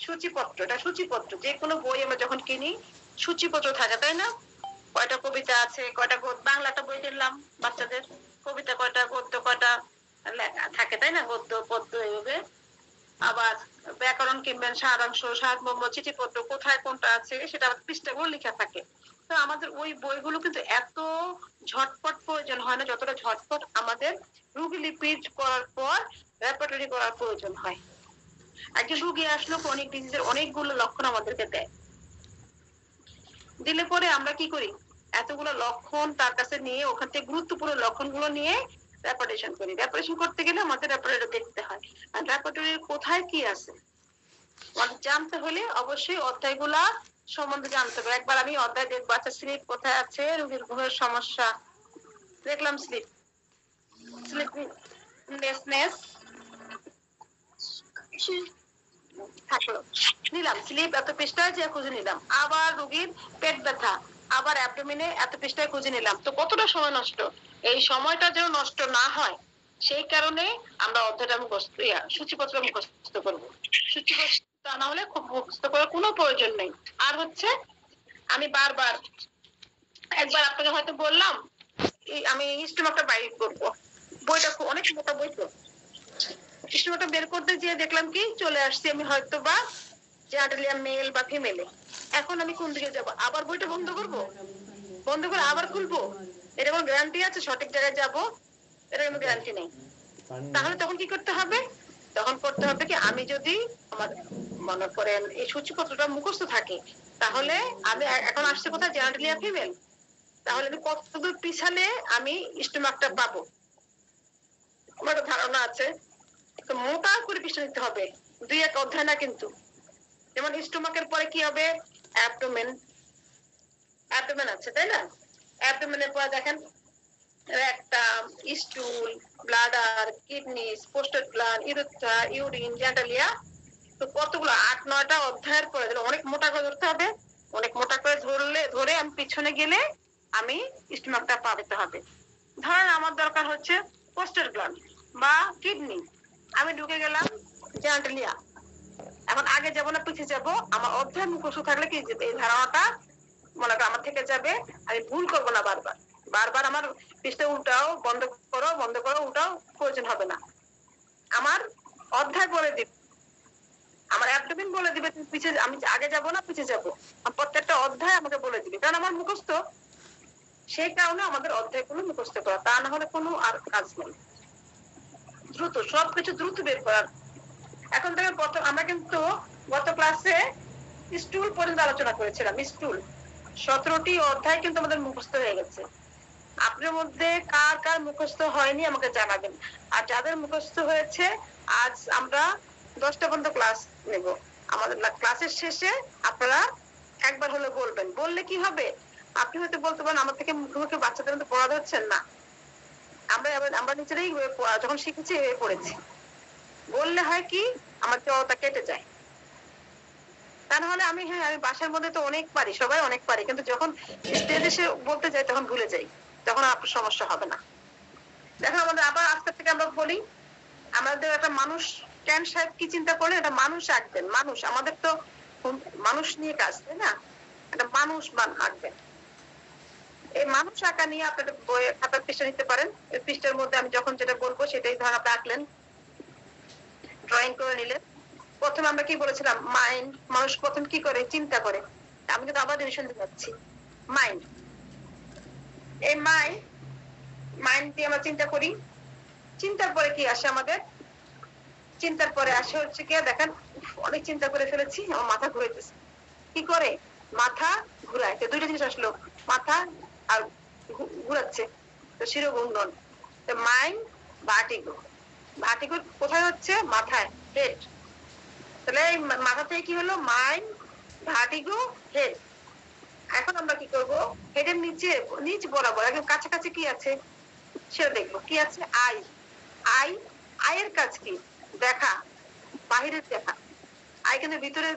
সূচিপত্র, এটা সূচিপত্র। যে কোনো বই আমরা যখন কিনি সূচিপত্র থাকে, তাই না? কয়টা কবিতা আছে, কয়টা বাংলা একটা বই কিনলাম বাচ্চাদের, কবিতা কয়টা, গদ্য কয়টা থাকে, তাই না? গদ্য পদ্য এইভাবে। আবার ব্যাকরণ কিনবেন, সারাংশ, সারমর্ম, চিঠিপত্র, কোথায় কোনটা আছে সেটা পৃষ্ঠাগুলো লেখা থাকে। তো আমাদের ওই বইগুলো কিন্তু এত ঝটপট প্রয়োজন হয় না যতটা ঝটপট আমাদের রুগী লিপিড করার পর রেপার্টরি করার প্রয়োজন হয়। একজন রুগী আসলো ক্রনিক ডিজিজের অনেকগুলো লক্ষণ আমাদেরকে দেয়, দিলে পরে আমরা কি করি, এতগুলো লক্ষণ তার কাছে নিয়ে ওখান থেকে গুরুত্বপূর্ণ লক্ষণগুলো নিয়ে রেপার্টেশন করি। রেপার্টেশন করতে গেলে আমাদের রেপার্টরি দেখতে হয়, আর রেপার্টরির কোথায় কি আছে আমাদের জানতে হলে অবশ্যই অধ্যায়গুলা সম্বন্ধে জানতে হবে। একবার আমি অধ্যায় দেখবো, আচ্ছা স্লিপ কোথায় আছে, রোগীর ঘুমের সমস্যা, দেখলাম স্লিপ, স্লিপনেসনেস থাকলো, নিলাম স্লিপ এত পৃষ্ঠায় যে খুঁজে নিলাম। আবার রোগীর পেট ব্যথা, আবার অ্যাবডোমেনে এত পৃষ্ঠায় খুঁজে নিলাম। তো কতটা সময় নষ্ট, এই সময়টা যেন নষ্ট না হয় সেই কারণে আমরা অধ্যায়টা মুখস্থ, সূচিপত্র মুখস্থ করবো। সূচিপত্র তা না হলে খুব মুখস্থ করার কোনো প্রয়োজন নেই। আর হচ্ছে আমি বারবার, একবার আপনাকে হয়তো বললাম আমি স্টোমাকটা বাইর করবো, বইটা অনেক মোটা বই, তো স্টোমাকটা বের করতে যেয়ে দেখলাম কি চলে আসছি আমি হয়তো বা জেনারেলিয়া মেল বা ফিমেলে। এখন আমি কোন দিকে যাব, আবার বইটা বন্ধ করব, বন্ধ করে আবার খুলবো, এটা কোনো গ্যারান্টি আছে সঠিক জায়গায় যাব? এটা কোনো গ্যারান্টি নেই। তাহলে তখন কি করতে হবে, তখন করতে হবে কি, আমি যদি আমার মনে করেন এই সূচিপত্রটা মুখস্থ থাকে, তাহলে আমি এখন আসছে কোথায়, জেনারেলিয়া ফিমেল, তাহলে আমি কতদূর পিছালে আমি স্টোমাকটা পাবো আমার একটা ধারণা আছে। তো মোটা করে পিছনে নিতে হবে, দুই এক অধ্যায় না কিন্তু। যেমন স্টোমাকের পরে কি হবে, অ্যাবডোমেন, অ্যাবডোমেন আছে তাই না? অ্যাবডোমেনের পরে দেখেন rectum, stool, bladder, kidney, prostate gland, urethra, urine, genitalia. তো কতগুলো 8-9টা অধ্যায়ের পরে অনেক মোটা করে ধরতে হবে, অনেক মোটা করে ধরে আমি পিছনে গেলে আমি স্টোমাকটা পাবে হবে। ধরেন আমার দরকার হচ্ছে পোস্টেড গ্ল্যান্ড বা কিডনি, আমি ঢুকে গেলাম জেনারেলিয়া। এখন আগে যাবো না পিছিয়ে যাবো, আমার অধ্যায় মুখস্থ থাকলে কি এই ধারণাটা মনে করো আমার থেকে যাবে, আমি ভুল করবো না বারবার। বারবার আমার পৃষ্ঠা উল্টাও, বন্ধ করো, বন্ধ করো, উল্টাও, প্রয়োজন হবে না। আমার অধ্যায় বলে দিবে, আমার অ্যাবডোমেন বলে দিবে পিছিয়ে, আমি আগে যাব না পিছিয়ে যাব, প্রত্যেকটা অধ্যায় আমাকে বলে দিবে, কারণ আমার মুখস্থ। সেই কারণে আমাদের অধ্যায়গুলো মুখস্থ করা, তা না হলে কোনো আর কাজ নেই। দ্রুত সবকিছু দ্রুত বের করার। এখন থেকে আমরা কিন্তু গত ক্লাসে স্টুল পর্যন্ত আলোচনা করেছিলাম। স্টুল 17টি অধ্যায় কিন্তু আমাদের মুখস্থ হয়ে গেছে। আপনার মধ্যে কার কার মুখস্থ হয়নি আমাকে জানাবেন, আর যাদের মুখস্থ হয়েছে আজ আমরা 10টা পর্যন্ত ক্লাস নেব। আমাদের ক্লাসের শেষে আপনারা একবার হলে বলবেন, বললে কি হবে, আপনি হয়তো বলতে পারেন আমার থেকে মুখে মুখে বাচ্চাদের মধ্যে পড়া যাচ্ছেন না, আমরা নিজেরাই যখন শিখেছি হয়ে পড়েছি। বললে হয় কি আমার জড়তা কেটে যায়। তা নাহলে আমি, হ্যাঁ আমি বাসার মধ্যে তো অনেক পারি, সবাই অনেক পারি, কিন্তু যখন স্টেজে এসে বলতে যাই তখন ভুলে যাই, তখন আপনার সমস্যা হবে না। দেখো আমাদের আবার আজকে থেকে আমরা বলি, আমাদের একটা মানুষ, ক্যান সাহেব কি চিন্তা করলেন, একটা মানুষ আঁকবেন। মানুষ, আমাদের তো মানুষ নিয়ে কাজ, তাই না? একটা মানুষ আঁকবেন। এই মানুষ আঁকা নিয়ে আপনাদের বইয়ের খাতার পৃষ্ঠা নিতে পারেন। এই পৃষ্ঠার মধ্যে আমি যখন যেটা বলবো সেটাই ধর আপনি আঁকলেন, ড্রয়িং করে নিলেন। প্রথমে আমরা কি বলেছিলাম, মাইন্ড, মানুষ প্রথম কি করে, চিন্তা করে। আমি কিন্তু আবার ডিভিশন দিতে যাচ্ছি, মাইন্ড, এই মাইন্ড দিয়ে আমরা চিন্তা করি। চিন্তার পরে কি আসে আমাদের, চিন্তার পরে আসে হচ্ছে কি, দেখেন অনেক চিন্তা করে ফেলেছি, আমার মাথা ঘুরাইতেছে। কি করে মাথা ঘুরায়, তো দুইটা জিনিস আসলো, মাথা আর ঘুরাচ্ছে, তো শিরোঘূর্ণন। তো মাইন্ড, ভার্টিগো। ভার্টিগো কোথায় হচ্ছে, মাথায়, হেড। তাহলে মাথা থেকে কি হলো, মাইন্ড, ভার্টিগো, হেড। এখন আমরা কি করব, হেডের নিচে, নিচ বরাবর একদম কাছাকাছি কি আছে সেটা দেখবো। কি আছে, আই। আই, আয়ের কাজ কি, দেখা, বাহিরের দেখা। আই কিন্তু ভিতরে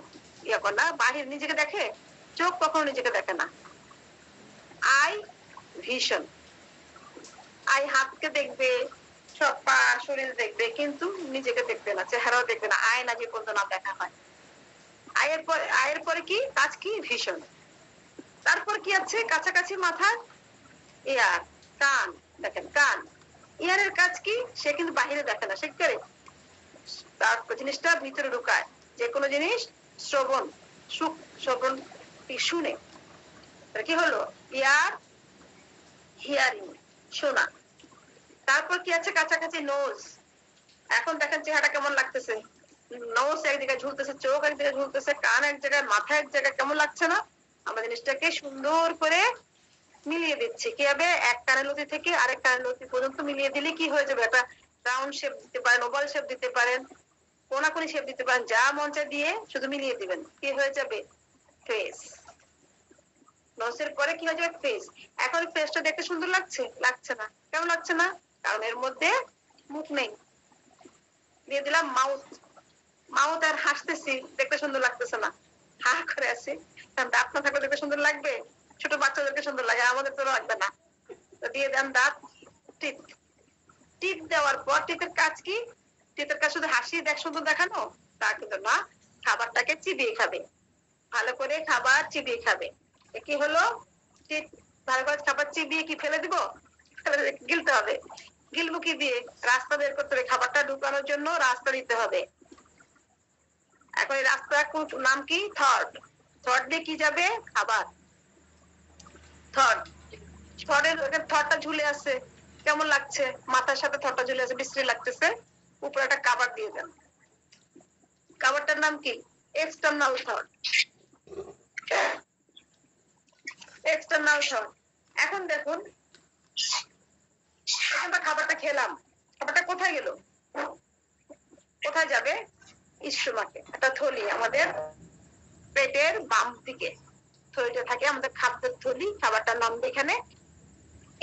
ইয়ে করে না, বাহির নিজেকে দেখে, চোখ কখনো নিজেকে দেখে না। আই ভিশন, আই হাতকে দেখবে, সব পা শরীর দেখবে, কিন্তু নিজেকে দেখবে না, চেহারাও দেখবে না, আয় না যে পর্যন্ত না দেখা হয়। আয়ের পরে কি কাজ কি ভীষণ। তারপর কি আছে কাছাকাছি মাথার ইয়ার, কান। দেখেন কান, ইয়ারের কাজ কি, সে কিন্তু বাহিরে দেখে না, সে করে তার জিনিসটা ভিতরে ঢুকায়, যে কোনো জিনিস শ্রবণ, শ্রবণ শুনে। কি হলো ইয়ার, হিয়ারিং শোনা। তারপর কি আছে কাছাকাছি নোজ। এখন দেখেন চেহারা কেমন লাগতেছে, নোজ এক জায়গায় ঝুলতেছে, চোখ এক জায়গায় ঝুলতেছে, কান এক জায়গায়, মাথা এক জায়গায়, কেমন লাগছে না? আমরা জিনিসটাকে সুন্দর করে মিলিয়ে দিচ্ছি। কিভাবে? এক কানের লতি থেকে আরেক কানের লতি পর্যন্ত মিলিয়ে দিলে কি হয়ে যাবে, একটা রাউন্ড শেপ দিতে পারেন, ওভাল শেপ দিতে পারেন, কোনাকুনি শেপ দিতে পারেন, যা মঞ্চে দিয়ে শুধু মিলিয়ে দিবেন, কি হয়ে যাবে ফেস। নোজের পরে কি হয়ে যাবে ফেস। এখন ফেসটা দেখতে সুন্দর লাগছে? লাগছে না। কেমন লাগছে না? কারণ এর মধ্যে মুখ নেই। দিয়ে দিলাম মাউথ। মাউথ আর হাসতেছি, দেখতে সুন্দর লাগতেছে না, হা করে আছি। কারণ দাঁত না থাকলে দেখতে সুন্দর লাগবে? ছোট বাচ্চাদেরকে সুন্দর লাগে, আমাদের তো লাগবে না। তো দিয়ে দেন দাঁত, টিপ। টিপ দেওয়ার পর টিপের কাজ কি? টিপের কাজ শুধু হাসি দেখ সুন্দর দেখানো তা কিন্তু না, খাবারটাকে চিবিয়ে খাবে, ভালো করে খাবার চিবিয়ে খাবে। কি হলো, টিপ ভালো করে খাবার চিবিয়ে কি ফেলে দিব? গিলতে হবে। গিলবো কি দিয়ে? রাস্তা বের করতে হবে, খাবারটা ঢুকানোর জন্য রাস্তা দিতে হবে। এখন এই রাস্তা নাম কি? থর্ড। থর্ড দিয়ে কি যাবে? খাবার। থর্ড, থর্ডটা ঝুলে আছে, কেমন লাগছে? মাথার সাথে থর্ডটা ঝুলে আছে, বিশ্রী লাগতেছে। উপরে একটা কাবার দিয়ে দেন। কাবারটার নাম কি? External third. External third. এখন দেখুন, আমরা খাবারটা খেলাম, খাবারটা কোথায় গেল? কোথায় যাবে? স্টোমাকে। একটা থলি আমাদের পেটের বাম দিকে থলিটা থাকে, আমাদের খাদ্যের থলি, খাবারটার নাম এখানে।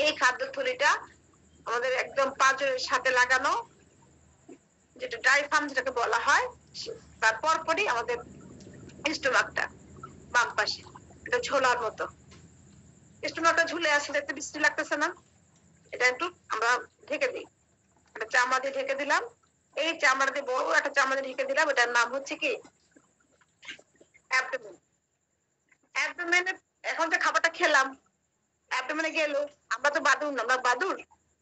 এই খাদ্য থলিটা আমাদের একদম পাঁজরের সাথে লাগানো, যেটা ডাইফ্রাম যেটাকে বলা হয়, তার পরপরই আমাদের স্টোমাকটা বাম পাশে, এটা ঝোলার মতো। স্টোমাকটা ঝুলে আসে, দেখতে বিশ্রী লাগতেছে না? এটা একটু আমরা ঢেকে দিই, একটা চামড়া দিয়ে ঢেকে দিলাম। এই চামড়া দিয়ে বড় একটা চামড়া দিয়ে ঢেকে দিলাম, এটার নাম হচ্ছে কি? অ্যাবডোমেন। অ্যাবডোমেনে এখন যে খাবারটা খেলাম, অ্যাবডোমেনে গেল। আমরা তো বাদুর না, আমরা বাদুর।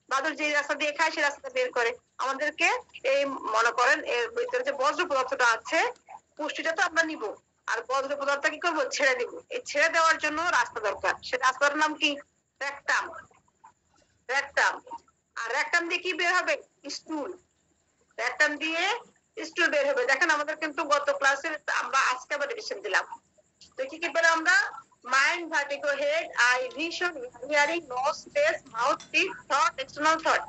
বাদুর যে রাস্তা দিয়ে খায় সেই রাস্তাটা বের করে আমাদেরকে। এই মনে করেন এর ভিতরে যে বজ্র পদার্থটা আছে, পুষ্টিটা তো আমরা নিব, আর বজ্র পদার্থ কি করবো? ছেড়ে দিব। এই ছেড়ে দেওয়ার জন্য রাস্তা দরকার, সে রাস্তার নাম কি? রেকটাম। রেকটাম। আর রেকটাম দিয়ে কি বের হবে? স্টুল। রেকটাম দিয়ে স্টুল বের হবে। দেখেন আমাদের কিন্তু গত ক্লাসে আমরা আজকে আবার রিভিশন দিলাম। তো কি কি পেলাম আমরা? Mind, vertigo, head, eye, vision, hearing, nose, taste, mouth, teeth, thought, external thought,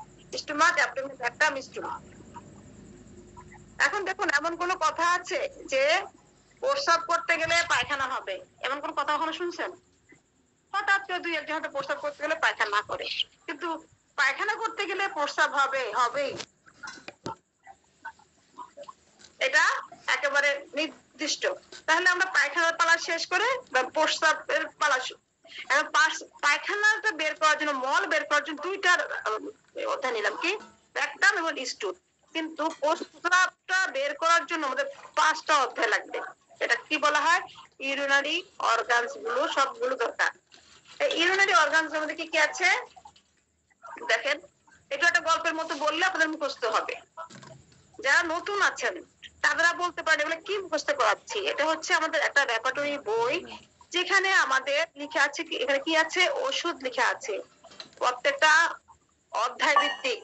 stomach, abdomen, rectum, stool. এখন দেখুন, এমন কোন কথা আছে যে প্রস্রাব করতে গেলে পায়খানা হবে? এমন কোন কথা কখনো শুনছেন? হঠাৎ করে দুই একজন হয়তো প্রস্রাব করতে গেলে পায়খানা না করে, কিন্তু পায়খানা করতে গেলে প্রস্রাব হবে, হবেই। এটা একেবারে নির্দিষ্ট। তাহলে আমরা পায়খানার পালা শেষ করে বা প্রস্রাবের পালা, পায়খানাটা বের করার জন্য, মল বের করার জন্য দুইটার অধ্যায় নিলাম, কি? রেকটাম এবং স্টুল। কিন্তু প্রস্রাবটা বের করার জন্য আমাদের 5টা অধ্যায় লাগবে। এটা কি বলা হয়? ইউরিনারি অর্গানস গুলো সবগুলো দরকার। এই ইউরিনারি অর্গানস এর মধ্যে কি কি আছে দেখেন, এটা একটা গল্পের মতো বললে আপনাদের মুখস্থ হবে। যারা নতুন আছেন তারা বলতে পারে এগুলো কি মুখস্থ করাচ্ছি। এটা হচ্ছে আমাদের একটা রেপার্টরি বই, যেখানে আমাদের লিখা আছে কি, এখানে কি আছে? ওষুধ লেখা আছে। প্রত্যেকটা অধ্যায় ভিত্তিক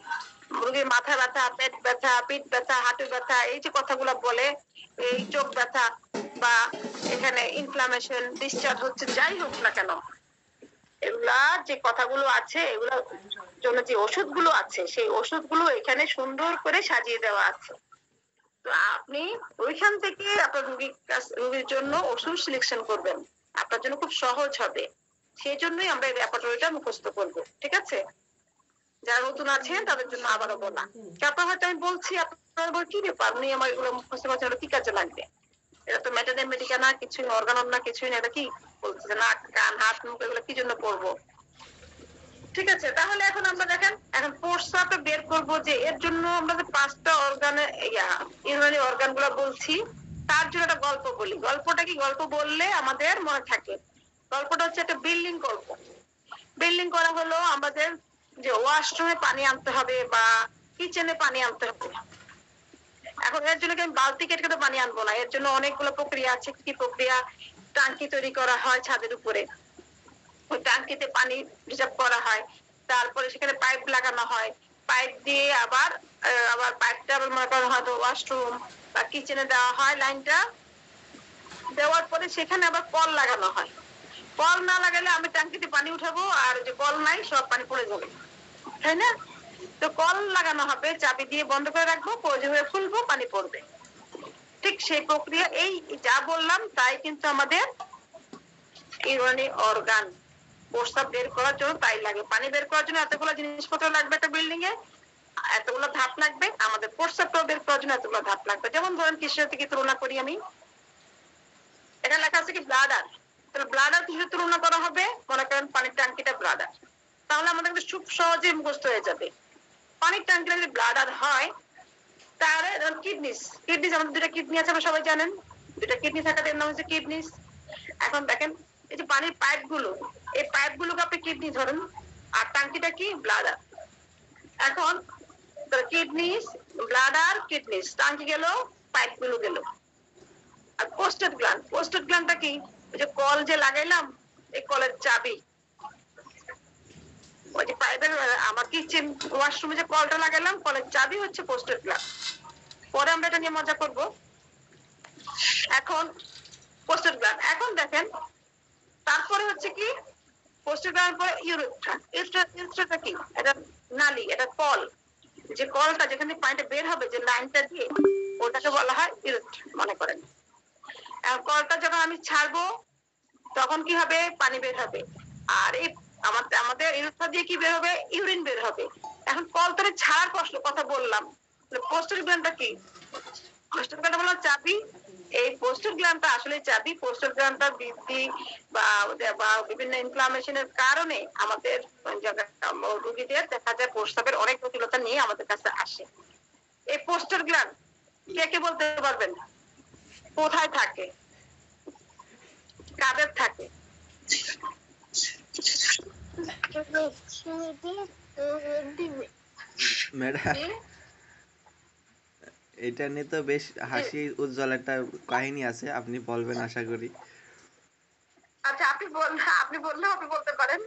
রোগীর মাথা ব্যথা, পেট ব্যথা, পিঠ ব্যথা, হাঁটু ব্যথা, এই যে কথাগুলো বলে, এই চোখ ব্যথা বা এখানে ইনফ্লামেশন, ডিসচার্জ হচ্ছে, যাই হোক না কেন, এগুলা যে কথাগুলো আছে, এগুলোর জন্য যে ওষুধগুলো আছে, সেই ওষুধগুলো এখানে সুন্দর করে সাজিয়ে দেওয়া আছে। তো আপনি ওইখান থেকে আপনার রোগীর জন্য ওষুধ সিলেকশন করবেন, আপনার জন্য খুব সহজ হবে। সেই জন্যই আমরা এই রেপার্টরিটা মুখস্থ করবো, ঠিক আছে? যারা নতুন আছেন তাদের জন্য আবারও বলা। তারপর হয়তো আমি বলছি আপনার বল কি ব্যাপার, উনি আমার এগুলো মুখস্থ করছেন, কি কাজে লাগবে? এটা তো ম্যাটাডেমেটিকা না, কিছুই অর্গানম না, কিছুই না। এটা কি বলছে? নাক, কান, হাত, মুখ এগুলো কি জন্য পড়বো? ঠিক আছে, তাহলে এখন আমরা দেখেন, এখন প্রস্রাবটা বের করবো, যে এর জন্য আমরা যে 5টা অর্গানে ইউরিনারি অর্গান গুলা বলছি, তার জন্য একটা গল্প বলি। গল্পটা কি, গল্প বললে আমাদের মনে থাকে। গল্পটা হচ্ছে একটা বিল্ডিং গল্প। বিল্ডিং করা হলো আমাদের যে ওয়াশরুমে পানি আনতে হবে বা কিচেনে পানি আনতে হবে। এখন এর জন্য আমি বালতি কেটে কেটে পানি আনবো না, এর জন্য অনেকগুলো প্রক্রিয়া আছে। কি প্রক্রিয়া? টাঙ্কি তৈরি করা হয় ছাদের উপরে, ওই টাঙ্কিতে পানি রিজার্ভ করা হয়, তারপরে সেখানে পাইপ লাগানো হয়, পাইপ দিয়ে আবার আবার পাইপটা আবার মনে করা হয়তো ওয়াশরুম বা কিচেনে দেওয়া হয়। লাইনটা দেওয়ার পরে সেখানে আবার কল লাগানো হয়। কল না লাগালে আমি টাঙ্কিতে পানি উঠাবো, আর যে কল নাই সব পানি পড়ে যাবে, তাই না? তো কল লাগানো হবে, চাবি দিয়ে বন্ধ করে রাখবো, প্রয়োজন হয়ে খুলবো, পানি পড়বে। ঠিক সেই প্রক্রিয়া। এই যা বললাম তাই কিন্তু আমাদের ইউরিনারি অর্গান। প্রস্রাব বের করার জন্য তাই লাগে। পানি বের করার জন্য এতগুলো জিনিসপত্র লাগবে একটা বিল্ডিং এ, এতগুলো ধাপ লাগবে। আমাদের প্রস্রাবটাও বের করার জন্য এতগুলো ধাপ লাগবে। যেমন ধরেন কিসের থেকে তুলনা করি আমি, এটা লেখা আছে কি ব্লাডার। তাহলে ব্লাডার কিসের তুলনা করা হবে? মনে করেন পানির ট্যাঙ্কিটা ব্লাডার, তাহলে আমাদের কিন্তু খুব সহজে মুখস্থ হয়ে যাবে। পানির ট্যাঙ্কিটা যদি ব্লাডার হয়, তাহলে কিডনিস। কিডনিস, আমাদের দুটা কিডনি আছে, আমরা সবাই জানেন। দুটা কিডনি থাকার নাম হচ্ছে কিডনিস। এখন দেখেন এই যে পানির পাইপ গুলো, এই পাইপ গুলোকে আপনি কিডনি ধরেন, আর টাঙ্কিটা কি ব্লাডার। এখন কিডনিস, ব্লাডার, কিডনিস, টাঙ্কি গেল, পাইপ গুলো গেল। আর পোস্টেড গ্ল্যান্ড, পোস্টেড গ্ল্যান্ডটা কি? ওই যে কল যে লাগাইলাম, এই কলের চাবি। ওই যে পাইপের আমার কিচেন ওয়াশরুমে যে কলটা লাগাইলাম, কলের চাবি হচ্ছে পোস্টেড গ্ল্যান্ড। পরে আমরা এটা নিয়ে মজা করব। এখন পোস্টেড গ্ল্যান্ড, এখন দেখেন তারপরে হচ্ছে কি, পোস্টেড গ্ল্যান্ড পরে ইউরেথ্রা। ইউরেথ্রাটা কি? এটা নালী, এটা কল। যে কলটা যেখানে পানিটা বের হবে, যে লাইনটা দিয়ে, ওটাকে বলা হয় ইউরেথ্রা মনে করেন। কলটা যখন আমি ছাড়বো তখন কি হবে? পানি বের হবে। আর এই আমাদের ইউরেথ্রা দিয়ে কি বের হবে? ইউরিন বের হবে। এখন কল ধরে ছাড়ার কথা বললাম, পোস্টেড গ্ল্যান্ডটা কি? পোস্টেড গ্ল্যান্ড বললাম চাবি। এই পোস্টেড গ্ল্যান্ডটা আসলে চাবি। পোস্টেড গ্ল্যান্ডটা বৃদ্ধি বা বিভিন্ন ইনফ্লামেশনের কারণে আমাদের রোগীদের দেখা যায় প্রস্রাবের অনেক জটিলতা নিয়ে আমাদের কাছে আসে। এই পোস্টেড গ্ল্যান্ড কে কে বলতে পারবেন কোথায় থাকে, কাদের থাকে? ম্যাডাম, এটা নিয়ে তো বেশ হাসি উজ্জ্বল একটা কাহিনী আছে, আপনি বলবেন আশা করি। আচ্ছা, আপনি বলতে পারেন।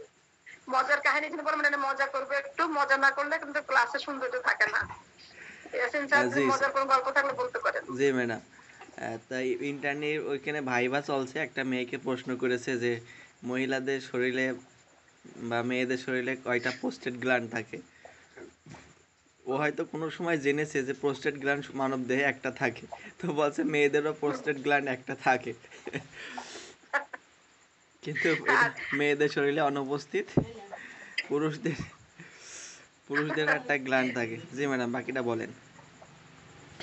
মজার কাহিনী যদি বলেন, মানে মজা করবে একটু, মজা না করলে কিন্তু ক্লাসে সৌন্দর্য থাকে না। জি মজার কোন গল্প থাকলে বলতে পারেন। জি ম্যাডাম, তাই ইন্টারনেট ওইখানে ভাইবা চলছে, একটা মেয়েকে প্রশ্ন করেছে যে মহিলাদের শরীরে বা মেয়েদের শরীরে কয়টা প্রোস্টেট গ্ল্যান্ড থাকে। ও হয়তো কোনো সময় জেনেছে যে প্রোস্টেট গ্ল্যান্ড মানব দেহে একটা থাকে, তো বলছে মেয়েদেরও প্রোস্টেট গ্ল্যান্ড একটা থাকে, কিন্তু এটা মেয়েদের শরীরে অনুপস্থিত। পুরুষদের পুরুষদের একটা গ্ল্যান্ড থাকে। জি ম্যাডাম, বাকিটা বলেন।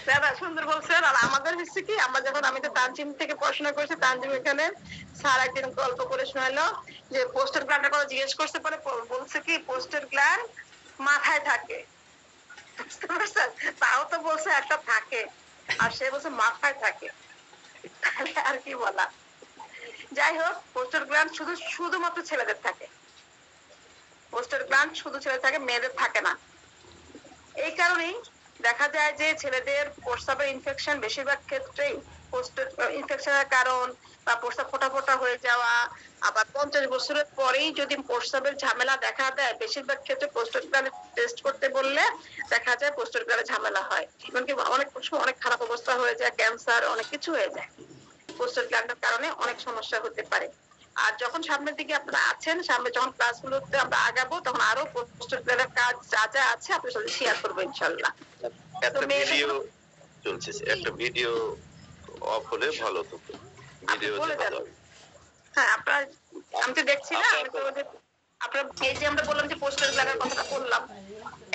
দাদা সুন্দর বলছেন। আর আমাদের হচ্ছে কি, আমরা যখন, আমি তো তানজিম থেকে পড়াশোনা করেছি, তানজিম এখানে স্যার একদিন গল্প করে শোনালো যে পোস্টেড গ্ল্যান্ডের কথা জিজ্ঞেস করতে পারে, বলছে কি পোস্টেড গ্ল্যান্ড মাথায় থাকে। বুঝতে পারছেন? তাও তো বলছে একটা থাকে, আর সে বলছে মাথায় থাকে, তাহলে আর কি বলা। যাই হোক, পোস্টেড গ্ল্যান্ড শুধুমাত্র ছেলেদের থাকে। পোস্টেড গ্ল্যান্ড শুধু ছেলে থাকে, মেয়েদের থাকে না। এই কারণেই দেখা যায় যে ছেলেদের প্রস্রাবের ইনফেকশন বেশিরভাগ ক্ষেত্রেই পোস্টেড ইনফেকশনের কারণ, বা প্রস্রাব ফোটা ফোটা হয়ে যাওয়া। আবার 50 বছরের পরেই যদি প্রস্রাবের ঝামেলা দেখা দেয়, বেশিরভাগ ক্ষেত্রে পোস্টেড গ্ল্যান্ড টেস্ট করতে বললে দেখা যায় পোস্টেড গ্ল্যান্ডে ঝামেলা হয়। এমনকি অনেক সময় অনেক খারাপ অবস্থা হয়ে যায়, ক্যান্সার, অনেক কিছু হয়ে যায়। পোস্টেড গ্ল্যান্ডের কারণে অনেক সমস্যা হতে পারে। আর যখন সামনের দিকে আপনারা আছেন, সামনে যখন ক্লাসগুলোতে আমরা আগাবো, তখন আরো পোস্টেড গ্ল্যান্ডের কাজ যা যা আছে আপনার সাথে শেয়ার করবো ইনশাল্লাহ। তো একটা ভিডিও চলছে, একটা ভিডিও অফ হলে ভালো হতো। আপনি ভিডিও বলে দেন। হ্যাঁ, আপনার, আমি তো দেখছি না, আমি তো আপনার এই যে আমরা বললাম যে পোস্টেড গ্ল্যান্ডের কথাটা বললাম,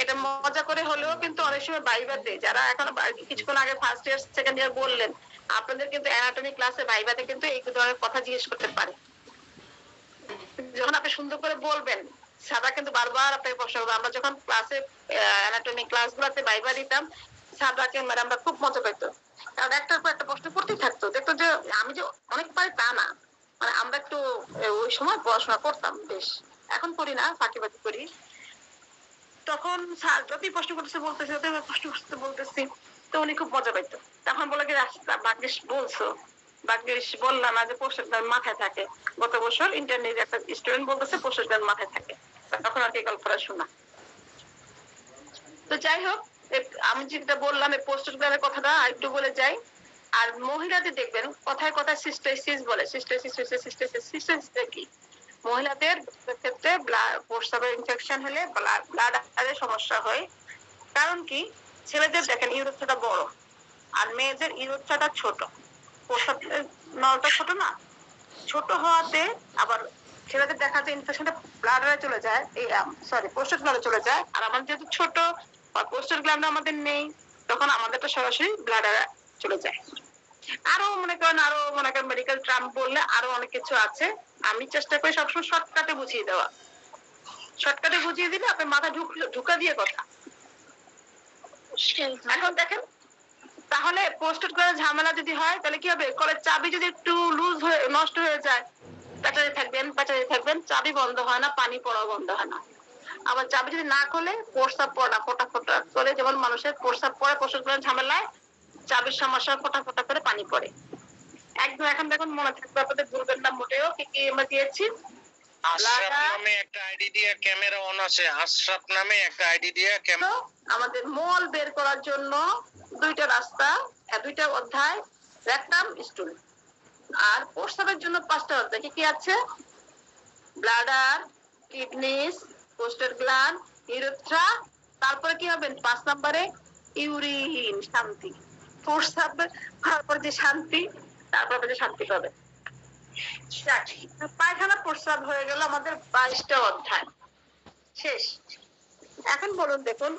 এটা মজা করে হলেও কিন্তু অনেক সময় ভাইভাতে, যারা এখন কিছুক্ষণ আগে ফার্স্ট ইয়ার সেকেন্ড ইয়ার বললেন, আপনাদের কিন্তু অ্যানাটমি ক্লাসে ভাইভাতে কিন্তু এই ধরনের কথা জিজ্ঞেস করতে পারে। যখন আপনি সুন্দর করে বলবেন, স্যাররা কিন্তু বারবার আপনাকে প্রশ্ন করবে। আমরা যখন ক্লাসে অ্যানাটমি ক্লাসগুলোতে ভাইভা দিতাম, স্যার ডাকলে ম্যাডামরা খুব মজা পেতো, কারণ একটার পর একটা প্রশ্ন করতেই থাকতো। দেখতো যে আমি যে অনেক পারি তা না, মানে আমরা একটু ওই সময় পড়াশোনা করতাম বেশ, এখন করি না, ফাঁকিবাজি করি। তখন স্যার যতই প্রশ্ন করতেছে বলতেছে, যতই প্রশ্ন করতে বলতেছি, তো উনি খুব মজা পাইতো। তখন বলে কি ভাগ্যিস বলছো, ভাগ্যিস বললাম না যে পোস্টার মাথায় থাকে। গত বছর ইন্টারনেট একটা স্টুডেন্ট বলতেছে পোস্টার মাথায় থাকে, তখন আর কি গল্পটা শোনা। তো যাই হোক, আমি যেটা বললাম এই পোস্টার গ্রামের কথাটা আরেকটু বলে যাই। আর মহিলাদের দেখবেন কথায় কথায় সিস্টাইসিস বলে, সিস্টাইসিস কি? মহিলাদের ক্ষেত্রে প্রস্রাবের ইনফেকশন হলে ব্লাডারের সমস্যা হয়। কারণ কি? ছেলেদের দেখেন ইউরোপটা বড়, আর মেয়েদের ইউরোপটা ছোট। প্রস্রাবের নলটা ছোট না, ছোট হওয়াতে আবার ছেলেদের দেখা যায় ইনফেকশনটা ব্লাডারে চলে যায়, এই সরি পোস্টার গ্ল্যান্ডে চলে যায়। আর আমাদের যেহেতু ছোট বা পোস্টার গ্ল্যান্ড আমাদের নেই, তখন আমাদেরটা সরাসরি ব্লাডারে চলে যায়। আরো মনে করেন মেডিকেল টার্ম বললে আরো অনেক কিছু আছে। আমি চেষ্টা করি সবসময় শর্টকাটে বুঝিয়ে দেওয়া, শর্টকাটে বুঝিয়ে দিলে আপনার মাথা ঢুকা দিয়ে কথা। এখন দেখেন, তাহলে পোস্টার করে ঝামেলা যদি হয় তাহলে কি হবে? কলের চাবি যদি একটু লুজ হয়ে নষ্ট হয়ে যায়, প্যাচারে থাকবেন, চাবি বন্ধ হয় না, পানি পড়াও বন্ধ হয় না। আবার চাবি যদি না খোলে প্রস্রাব পড়া ফোটা ফোটা করে, যেমন মানুষের প্রস্রাব পড়ে পোস্টার করে ঝামেলায়, চাবির সমস্যা ফোটা ফোটা করে পানি পড়ে। একদম এখন দেখুন মনে থাকবে আপনাদের, ভুলবেন না মোটেও কি কি আমরা দিয়েছি। আশরাফ নামে একটা আইডি দিয়ে ক্যামেরা অন আছে, আশরাফ নামে একটা আইডি দিয়ে ক্যামেরা। আমাদের মল বের করার জন্য দুইটা রাস্তা, দুইটা অধ্যায়, রেকটাম, স্টুল। আর প্রস্রাবের জন্য 5টা অধ্যায়। কি কি আছে? Bladder, kidneys, poster gland, urethra. তারপরে কি হবে 5 নম্বরে? ইউরিন, শান্তি। প্রস্রাব তারপর যে শান্তি, তারপরে যে শান্তি পাবে। পায়খানা প্রস্রাব হয়ে গেল আমাদের 22টা অধ্যায় শেষ। এখন বলুন দেখুন,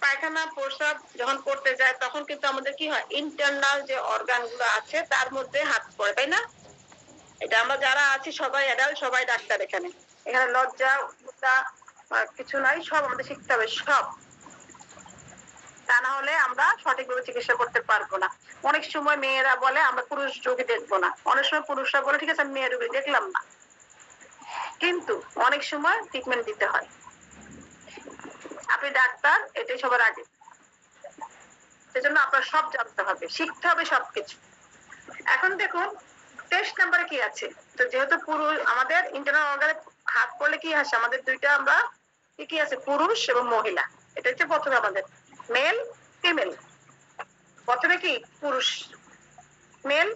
পায়খানা প্রস্রাব যখন করতে যায় তখন কিন্তু আমাদের কি হয়? ইন্টারনাল যে অর্গান গুলো আছে তার মধ্যে হাত পড়ে, তাই না? এটা আমরা যারা আছি সবাই অ্যাডাল্ট, সবাই ডাক্তার। এখানে লজ্জা কিছু নাই, সব আমাদের শিখতে হবে সব। তা না হলে আমরা সঠিকভাবে চিকিৎসা করতে পারবো না। অনেক সময় মেয়েরা বলে আমরা পুরুষ রোগী দেখবো না, অনেক সময় পুরুষরা বলে ঠিক আছে মেয়ে রোগী দেখলাম না, কিন্তু অনেক সময় ট্রিটমেন্ট দিতে হয়। আপনি ডাক্তার, এটাই সবার আগে। সেজন্য আপনার সব জানতে হবে, শিখতে হবে সবকিছু। এখন দেখুন 23 নম্বরে কি আছে। তো যেহেতু পুরুষ আমাদের ইন্টারনাল অর্গানে হাত পড়লে কি আসে? আমাদের দুইটা আমরা কি আছে? পুরুষ এবং মহিলা। এটা হচ্ছে প্রথমে আমাদের মেল ফিমেল। প্রথমে কি পুরুষ মেল,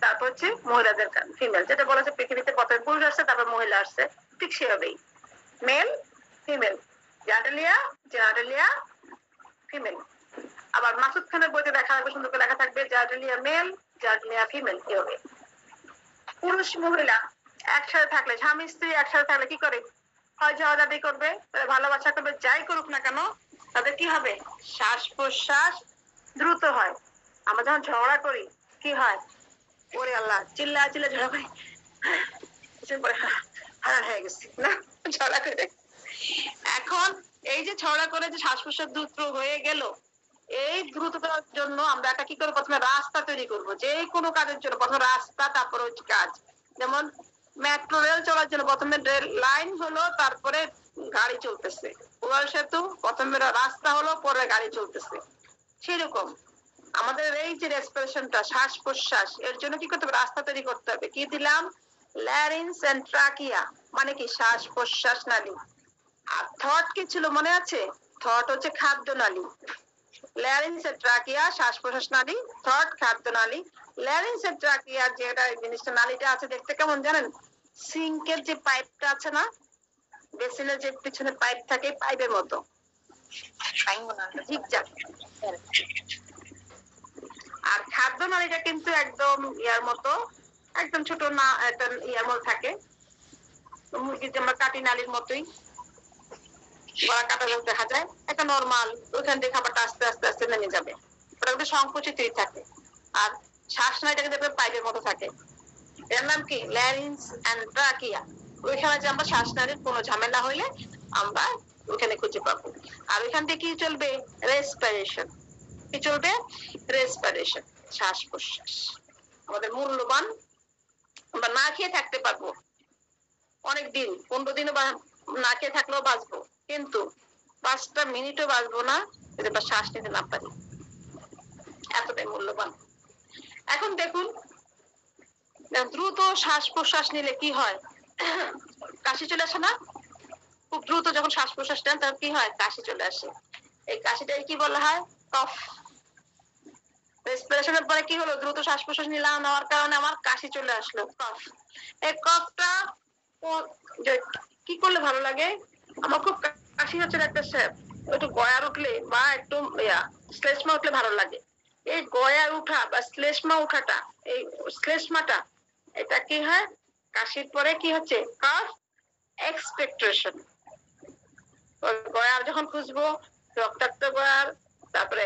তারপর হচ্ছে মহিলাদের ফিমেল। যেটা বলা যায় পৃথিবীতে প্রথমে পুরুষ আসছে তারপর মহিলা আসছে, ঠিক সেভাবেই মেল ফিমেল, জেনারেলিয়া ফিমেল। আবার মাসুদ খানের বইতে দেখা থাকবে, সুন্দর করে লেখা থাকবে জেনারেলিয়া মেল, জেনারেলিয়া ফিমেল। কি হবে? পুরুষ মহিলা একসাথে থাকলে, স্বামী স্ত্রী একসাথে থাকলে কি করে? হয় ঝগড়াঝাটি করবে, ভালোবাসা করবে, যাই করুক না কেন তাদের কি হবে? শ্বাস প্রশ্বাস দ্রুত হয়। আমরা যখন ঝগড়া করি কি হয়? ওরে আল্লাহ, চিল্লা ঝগড়া করি, হারান হয়ে গেছি না ঝগড়া করে। এখন এই যে ঝগড়া করে যে শ্বাস প্রশ্বাস দ্রুত হয়ে গেল, এই দ্রুততার জন্য আমরা একটা কি করে? প্রথমে রাস্তা তৈরি করবো। যে কোনো কাজের জন্য প্রথমে রাস্তা, তারপরে হচ্ছে কাজ। যেমন মেট্রো রেল চলার জন্য প্রথমে রেল লাইন হলো, তারপরে গাড়ি চলতেছে। উড়াল সেতু প্রথমে রাস্তা হলো, পরে গাড়ি চলতেছে। সেরকম আমাদের এই যে রেসপিরেশনটা, শ্বাস প্রশ্বাস, এর জন্য কি করতে হবে? রাস্তা তৈরি করতে হবে। কি দিলাম? ল্যারিংস এন্ড ট্রাকিয়া, মানে কি শ্বাস প্রশ্বাস নালী। আর থট কি ছিল মনে আছে? থট হচ্ছে খাদ্য নালী। ল্যারিংস এন্ড ট্রাকিয়া শ্বাস প্রশ্বাস নালী, থট খাদ্য নালী। ল্যারিংস এন্ড ট্রাকিয়া যেটা জিনিসটা নালীটা আছে দেখতে কেমন জানেন? সিঙ্কের যে পাইপটা আছে না, বেসিনের যে পিছনে পাইপ থাকে, পাইপের মতো ঝিকঝাক। আর খাদ্য নালীটা কিন্তু একদম ইয়ার মতো, একদম ছোট না, একটা ইয়ার মতো থাকে, মুরগির যেমন কাটি নালীর মতোই গলা কাটা দেখা যায়, একটা নরমাল। ওইখান থেকে খাবারটা আস্তে আস্তে আস্তে নেমে যাবে, ওটা কিন্তু সংকুচিতই থাকে। আর শ্বাস নালীটা কিন্তু পাইপের মতো থাকে। এর নাম কি? Larynx and trachea. ওইখানে যে আমরা শ্বাস নালীর কোনো ঝামেলা হইলে আমরা ওইখানে খুঁজে পাবো। আর ওইখান থেকে কি চলবে? রেসপিরেশন। কি চলবে? রেসপিরেশন, শ্বাস প্রশ্বাস। আমাদের মূল্যবান, আমরা না খেয়ে থাকতে পারবো অনেক দিন, 15 দিনও না খেয়ে থাকলেও বাঁচবো, কিন্তু 5টা মিনিটও বাঁচবো না যদি আমরা শ্বাস নিতে না পারি। এতটাই মূল্যবান। এখন দেখুন, দ্রুত শ্বাস প্রশ্বাস নিলে কি হয়? কাশি চলে আসে না? খুব দ্রুত যখন শ্বাস প্রশ্বাস নেন তখন কি হয়? কাশি চলে আসে। এই কাশিটাকে কি বলা হয়? কফ। রেসপিরেশনের পরে কি হলো? দ্রুত শ্বাস প্রশ্বাস নিলাম, নেওয়ার কারণে আমার কাশি চলে আসলো, কফ। এই কফটা কি করলে ভালো লাগে? আমার খুব কাশি হচ্ছে একটা একটু গয়ার উঠলে বা একটু শ্লেষ্মা উঠলে ভালো লাগে। এই গয়ার উঠা বা শ্লেষ্মা উঠাটা, এই শ্লেষ্মাটা, এটা কি হয়? কাশির পরে কি হচ্ছে? কফ এক্সপেক্টরেশন। গয়ার যখন খুঁজবো, রক্তাক্ত গয়ার, তারপরে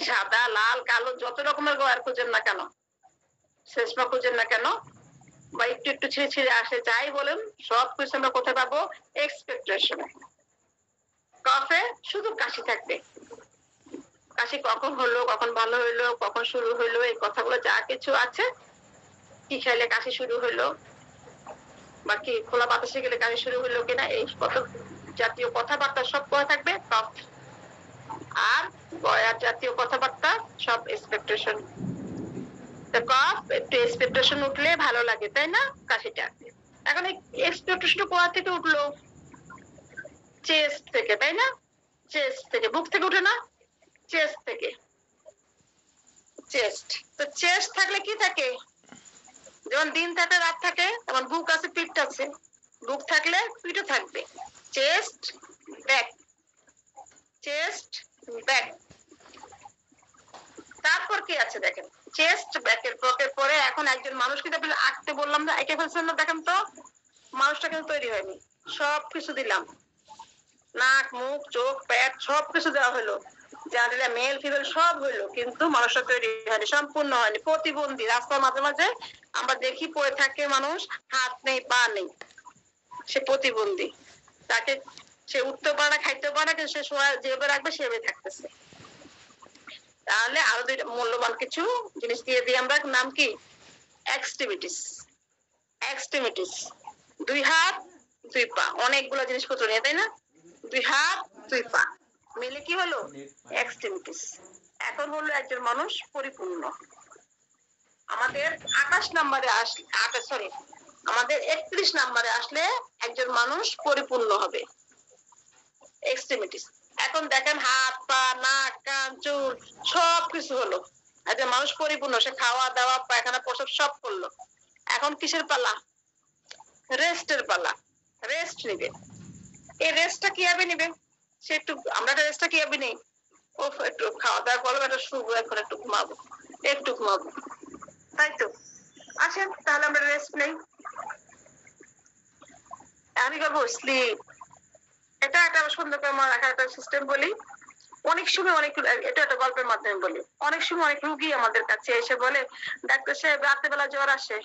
সাদা, লাল, কালো, যত রকমের গয়ার খুঁজেন না কেন, শ্লেষ্মা খুঁজেন না কেন, বা একটু একটু ছিঁড়ে ছিঁড়ে আসে, যাই বলেন, সব কিছু আমরা কোথায় পাবো? এক্সপেক্টেশনে। কফে শুধু কাশি থাকবে। কাশি কখন হলো, কখন ভালো হইলো, কখন শুরু হইলো, এই কথাগুলো যা কিছু আছে, কি খাইলে কাশি শুরু হইলো, বা কি খোলা বাতাসে গেলে কাশি শুরু হইলো কিনা, এই কত জাতীয় কথাবার্তা সব কথা থাকবে কফ। আর গয়ার জাতীয় কথাবার্তা সব এক্সপেক্টেশন। কফ একটু এক্সপেক্টেশন উঠলে ভালো লাগে, তাই না? কাশিটা। এখন এই এক্সপেক্টেশন কোথা থেকে উঠলো? চেস্ট থেকে, তাই না? চেস্ট থেকে, বুক থেকে উঠে না, চেস্ট থেকে। চেস্ট, তো চেস্ট থাকলে কি থাকে? যেমন দিন থাকে, রাত থাকে, তেমন বুক আছে, পিঠ আছে। বুক থাকলে পিঠও থাকবে। Chest, back, chest, back. তারপর কি আছে দেখেন, চেস্ট ব্যাকের পকের পরে এখন একজন মানুষকে আপনি আঁকতে বললাম না, এঁকে ফেলছেন না? দেখেন তো, মানুষটা কিন্তু তৈরি হয়নি। সব কিছু দিলাম, নাক, মুখ, চোখ, পেট সবকিছু দেওয়া হলো, যা দিলে মেল ফিমেল সব হইলো, কিন্তু মানুষটা তৈরি হয়নি, সম্পূর্ণ হয়নি। প্রতিবন্ধী। রাস্তার মাঝে মাঝে আমরা দেখি পড়ে থাকে মানুষ, হাত নেই, পা নেই, সে প্রতিবন্ধী। তাকে, সে উঠতে পারে না, খাইতে পারে না, কিন্তু সে যেভাবে রাখবে সেভাবে থাকতেছে। তাহলে আরো দুইটা মূল্যবান কিছু জিনিস দিয়ে দিই আমরা, নাম কি? এক্সট্রিমিটিস। এক্সট্রিমিটিস, 2 হাত 2 পা, অনেকগুলো জিনিসপত্র নিয়ে, তাই না? 2 হাত 2 পা মিলে কি হলো? এক্সট্রিমিটিস। এখন হলো একজন মানুষ পরিপূর্ণ। আমাদের 28 নম্বরে আসলে, সরি, আমাদের 31 নম্বরে আসলে একজন মানুষ পরিপূর্ণ হবে। এক্সট্রিমিটিস। এখন দেখেন, হাত, পা, নাক, কান, চুল সব কিছু হলো, একজন মানুষ পরিপূর্ণ। সে খাওয়া দাওয়া, পায়খানা, প্রস্রাব সব করলো। এখন কিসের পালা? রেস্টের পালা। রেস্ট নিবে। এই রেস্টটা কিভাবে নিবে? সে একটু, আমরা রেস্টটা কিভাবে নেই? ও একটু খাওয়া দাওয়া করবো, একটু শুবো, এখন একটু ঘুমাবো, একটু ঘুমাবো, তাই তো? আসেন তাহলে আমরা রেস্ট নেই। আমি করবো স্লিপ। এটা একটা সুন্দর করে মনে রাখার একটা সিস্টেম বলি। অনেক সময় অনেক, এটা একটা গল্পের মাধ্যমে বলি, অনেক সময় অনেক রুগী আমাদের কাছে এসে বলে, ডাক্তার সাহেব রাতের বেলা জ্বর আসে।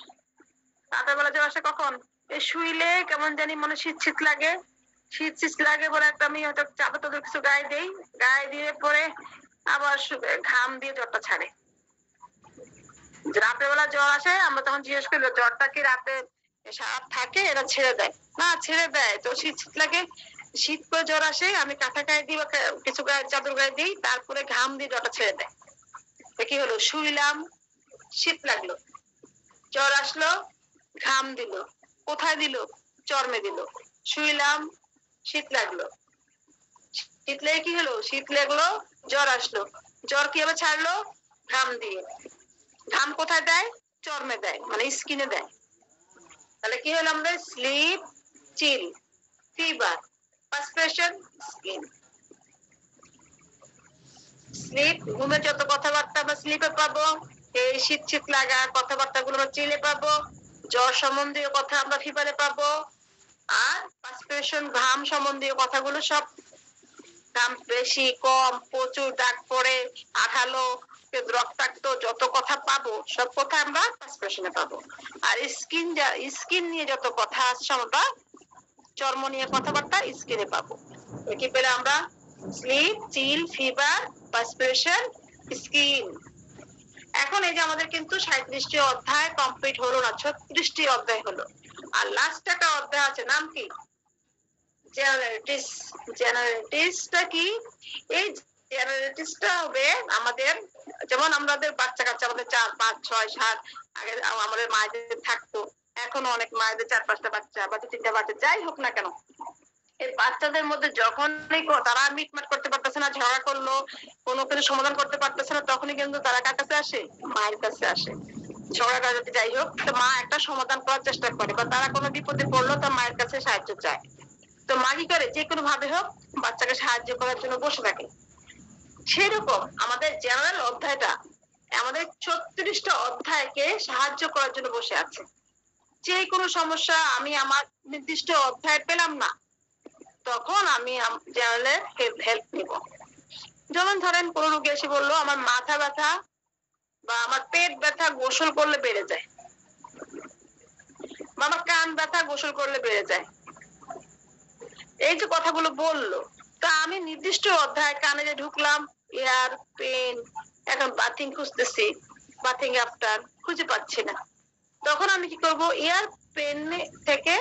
রাতের বেলা জ্বর আসে কখন? এই শুইলে কেমন জানি মনে শীত শীত লাগে, শীত শীত লাগে বলে একটা আমি হয়তো চাদর টাদর কিছু গায়ে দেই, গায়ে দিয়ে পরে আবার ঘাম দিয়ে জ্বরটা ছাড়ে। রাতের বেলা জ্বর আসে, আমরা তখন জিজ্ঞেস করি জ্বরটা কি রাতে সারা থাকে? এরা ছেড়ে দেয় না, ছেড়ে দেয় তো শীত শীত লাগে, শীত করে জ্বর আসে, আমি কাঁথা গায়ে দিই বা কিছু চাদর গায়ে দিই, তারপরে ঘাম দিয়ে জ্বরটা ছেড়ে দেয়। কি হলো? শুইলাম, শীত লাগলো, জ্বর আসলো, ঘাম দিল, কোথায় দিল? চর্মে দিল। শুইলাম, শীত লাগলো, শীত লেগে কি হলো? শীত লাগলো, জ্বর আসলো, জ্বর কিভাবে ছাড়লো? ঘাম দিয়ে। ঘাম কোথায় দেয়? চর্মে দেয়, মানে স্কিনে দেয়। তাহলে কি হলো? আমাদের স্লিপ, চিল, ফিভার, পার্সপিরেশন, স্কিন। স্লিপ, ঘুমের যত কথাবার্তা আমরা স্লিপে পাবো, এই শীত শীত লাগা কথাবার্তা গুলো আমরা চিলে পাবো, জ্বর সম্বন্ধীয় কথা আমরা ফিভারে পাবো, আর পার্সপিরেশন, ঘাম সম্বন্ধীয় কথাগুলো সব, ঘাম বেশি কম, প্রচুর, দাগ পড়ে, আঠালো, রক্তাক্ত, যত কথা পাবো সব কথা আমরা পার্সপিরেশনে পাবো। আর স্কিন, স্কিন নিয়ে যত কথা আছে আমরা, চর্ম নিয়ে কথাবার্তা স্কিনে পাবো। কি পেলে আমরা? স্লিপ, চিল, ফিভার, পার্সপিরেশন, স্কিন। এখন এই যে আমাদের কিন্তু 37টি অধ্যায় কমপ্লিট হলো না, 36টি অধ্যায় হলো। আর লাস্ট একটা অধ্যায় আছে, নাম কি? জেনারেটিস। জেনারেটিসটা কি? এই জেনারেটিসটা হবে আমাদের, যেমন আমাদের বাচ্চা কাচ্চা আমাদের 4, 5, 6, 7 আগে আমাদের মায়েদের থাকতো, এখনো অনেক মায়েদের 4-5টা বাচ্চা বা 2-3টা বাচ্চা, যাই হোক না কেন, এই বাচ্চাদের মধ্যে যখনই তারা মিটমাট করতে পারতেছে না, ঝগড়া করলো, কোনো কিছু সমাধান করতে পারতেছে না, তখনই কিন্তু তারা কার কাছে আসে? মায়ের কাছে আসে। ঝগড়া কাটাতে যাই হোক, তো মা একটা সমাধান করার চেষ্টা করে, বা তারা কোনো বিপদে পড়লো তার মায়ের কাছে সাহায্য চায়। তো মা কি করে? যে কোনো ভাবে হোক বাচ্চাকে সাহায্য করার জন্য বসে থাকে। সেরকম আমাদের জেনারেল অধ্যায়টা আমাদের 36টা অধ্যায়কে সাহায্য করার জন্য বসে আছে। যে কোনো সমস্যা আমি আমার নির্দিষ্ট অধ্যায় পেলাম না, তখন আমি জেনারেলের হেল্প নিব। যেমন ধরেন কোনো রোগী এসে বললো আমার মাথা ব্যথা বা আমার পেট ব্যথা গোসল করলে বেড়ে যায়, বা আমার কান ব্যথা গোসল করলে বেড়ে যায়, এই যে কথাগুলো বললো, তা আমি নির্দিষ্ট অধ্যায় কানে যে ঢুকলাম, এয়ার পেন, এখন বাথিং খুঁজতেছি, বাথিং আফটার খুঁজে পাচ্ছি না, তখন আমি কি করব? এয়ার পেন থেকে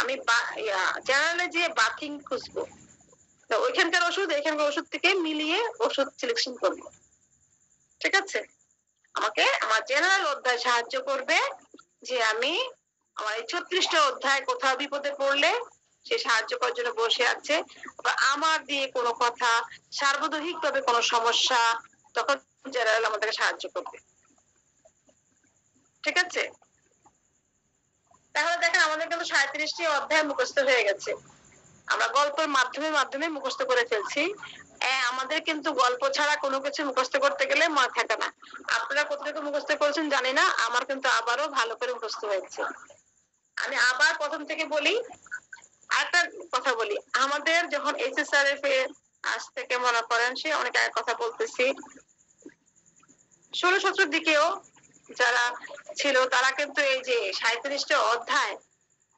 আমি জেনারেলে যে বাথিং খুঁজবো, তো ওইখানকার ওষুধ এখানকার ওষুধ থেকে মিলিয়ে ওষুধ সিলেকশন করবো। ঠিক আছে? আমাকে আমার জেনারেল অধ্যায় সাহায্য করবে যে আমি আমার এই 36টা অধ্যায় কোথাও বিপদে পড়লে সে সাহায্য করার জন্য বসে আছে, বা আমার দিয়ে কোনো কথা সার্বজনীন ভাবে কোনো সমস্যা, তখন জেনারেল আমাদেরকে সাহায্য করবে। ঠিক আছে? তাহলে দেখেন আমাদের কিন্তু 37টি অধ্যায় মুখস্থ হয়ে গেছে, আমরা গল্পের মাধ্যমে মুখস্থ করে ফেলছি। আমাদের কিন্তু গল্প ছাড়া কোনো কিছু মুখস্থ করতে গেলে মনে থাকে না। আপনারা কতটুকু মুখস্থ করেছেন জানি না, আমার কিন্তু আবারও ভালো করে মুখস্থ হয়েছে। আমি আবার প্রথম থেকে বলি, আরেকটা কথা বলি, আমাদের যখন SSRF এ আজ থেকে মনে করেন সে অনেক আগে কথা বলতেছি, 16-17 দিকেও যারা ছিল তারা কিন্তু এই যে 37টা অধ্যায়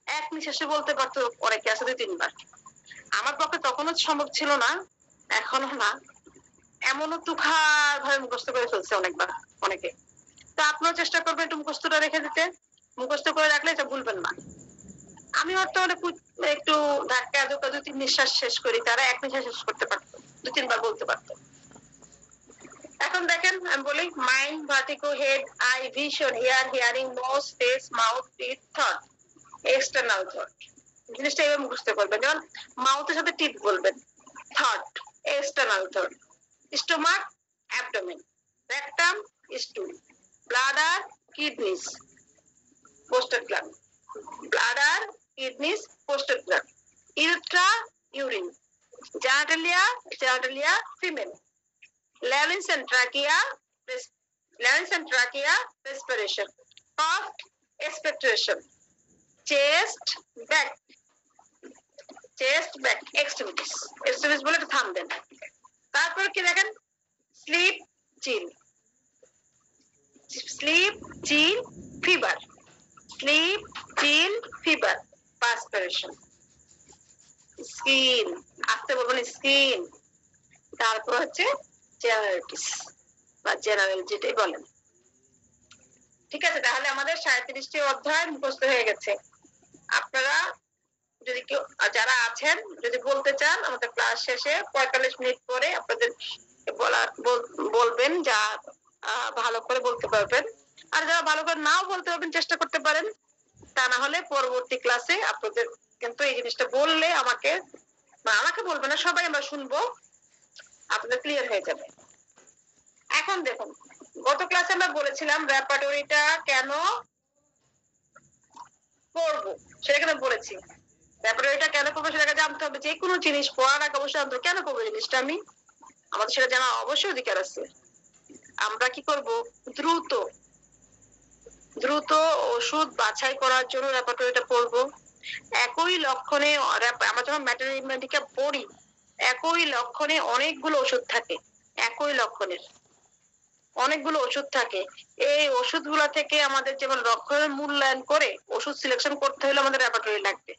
এক নিঃশ্বাসে বলতে পারতো, অনেকে আছে 2-3 বার। আমার পক্ষে তখনও সম্ভব ছিল না, এখনো না, এমনও তুখার ভাবে মুখস্থ করে ফেলছে অনেকবার অনেকে। তো আপনিও চেষ্টা করবেন একটু মুখস্থটা রেখে দিতে, মুখস্থ করে রাখলে এটা ভুলবেন না। আমি হয়তো একটু ধাক্কা ধোকা 2-3 নিঃশ্বাস শেষ করি, তারা এক নিঃশ্বাস শেষ করতে পারতো, 2-3 বার বলতে পারতো। এখন দেখেন আমি বলি, mind, vertigo, head, eye, vision, here, hearing, nose, face, mouth, teeth, thought, external thought. জিনিসটা এভাবে মুখস্থ করবেন, যেমন মাউথের সাথে টিথ বলবেন, thought, external thought, stomach, abdomen, rectum, stool, bladder, kidneys, posted gland, bladder, kidneys, posted gland, urethra, urine, জেনারেলিয়া, female, larynx and trachea, respiration, cough, expectoration, chest, back, extremities বলে একটা থাম দেন। তারপর কি দেখেন? স্লিপ, চিল, ফিভার, স্লিপ, চিল, fever, perspiration, skin, আসতে বলবেন skin, তারপর হচ্ছে জেনারেটিস বা জেনারেল যেটাই বলেন। ঠিক আছে? তাহলে আমাদের 37টি অধ্যায় মুখস্থ হয়ে গেছে। আপনারা যদি কেউ যারা আছেন যদি বলতে চান, আমাদের ক্লাস শেষে 45 মিনিট পরে আপনাদের বলবেন, যা ভালো করে বলতে পারবেন। আর যারা ভালো করে নাও বলতে পারবেন চেষ্টা করতে পারেন, তা না হলে পরবর্তী ক্লাসে আপনাদের কিন্তু এই জিনিসটা বললে আমাকে বলবেন না, সবাই আমরা শুনবো, আপনাদের ক্লিয়ার হয়ে যাবে। এখন দেখুন, গত ক্লাসে আমরা বলেছিলাম রেপার্টরিটা কেন পড়বো সেটা কেন বলেছি। রেপার্টরিটা কেন পড়বো সেটাকে জানতে হবে। যে কোনো জিনিস পড়ার আগে অবশ্যই জানতে হবে কেন পড়বো জিনিসটা আমি, আমাদের সেটা জানা অবশ্যই অধিকার আছে। আমরা কি করব? দ্রুত ওষুধ বাছাই করার জন্য রেপার্টরিটা পড়বো। একই লক্ষণে আমরা যখন ম্যাথমেটিকা পড়ি, একই লক্ষণে অনেকগুলো ওষুধ থাকে, একই লক্ষণের অনেকগুলো ওষুধ থাকে। এই ওষুধগুলো থেকে আমাদের যেমন লক্ষণের মূল্যায়ন করে ওষুধ সিলেকশন করতে হলে আমাদের রেপার্টরি লাগবে।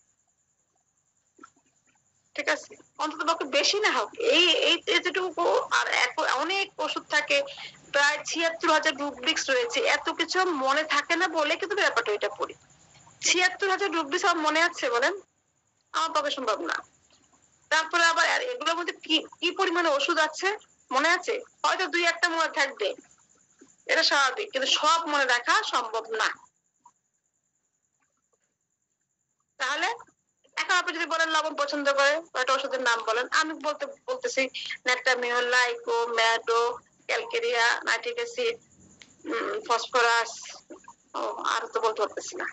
ঠিক আছে, অন্তত পক্ষে বেশি না হোক, এই এই এতটুকু। আর অনেক ওষুধ থাকে, প্রায় ৭৬,০০০ রুব্রিক্স রয়েছে, এত কিছু মনে থাকে না বলে কিন্তু রেপার্টরিটা পড়ি। ৭৬,০০০ রুব্রিক্স আমার মনে আছে বলেন? আমার পক্ষে সম্ভব না। তারপরে আবার এগুলোর মধ্যে কি কি পরিমাণে ওষুধ আছে মনে আছে? হয়তো ২-১টা মনে থাকবে, এটা স্বাভাবিক, কিন্তু সব মনে রাখা সম্ভব না। তাহলে এখন আপনি যদি বলেন লবণ পছন্দ করে, কয়টা ওষুধের নাম বলেন, আমি বলতেছি natrum mur, lyco, medo, calcarea, nitric acid, phosphorus, ও আর তো বলতে পারতেছি না,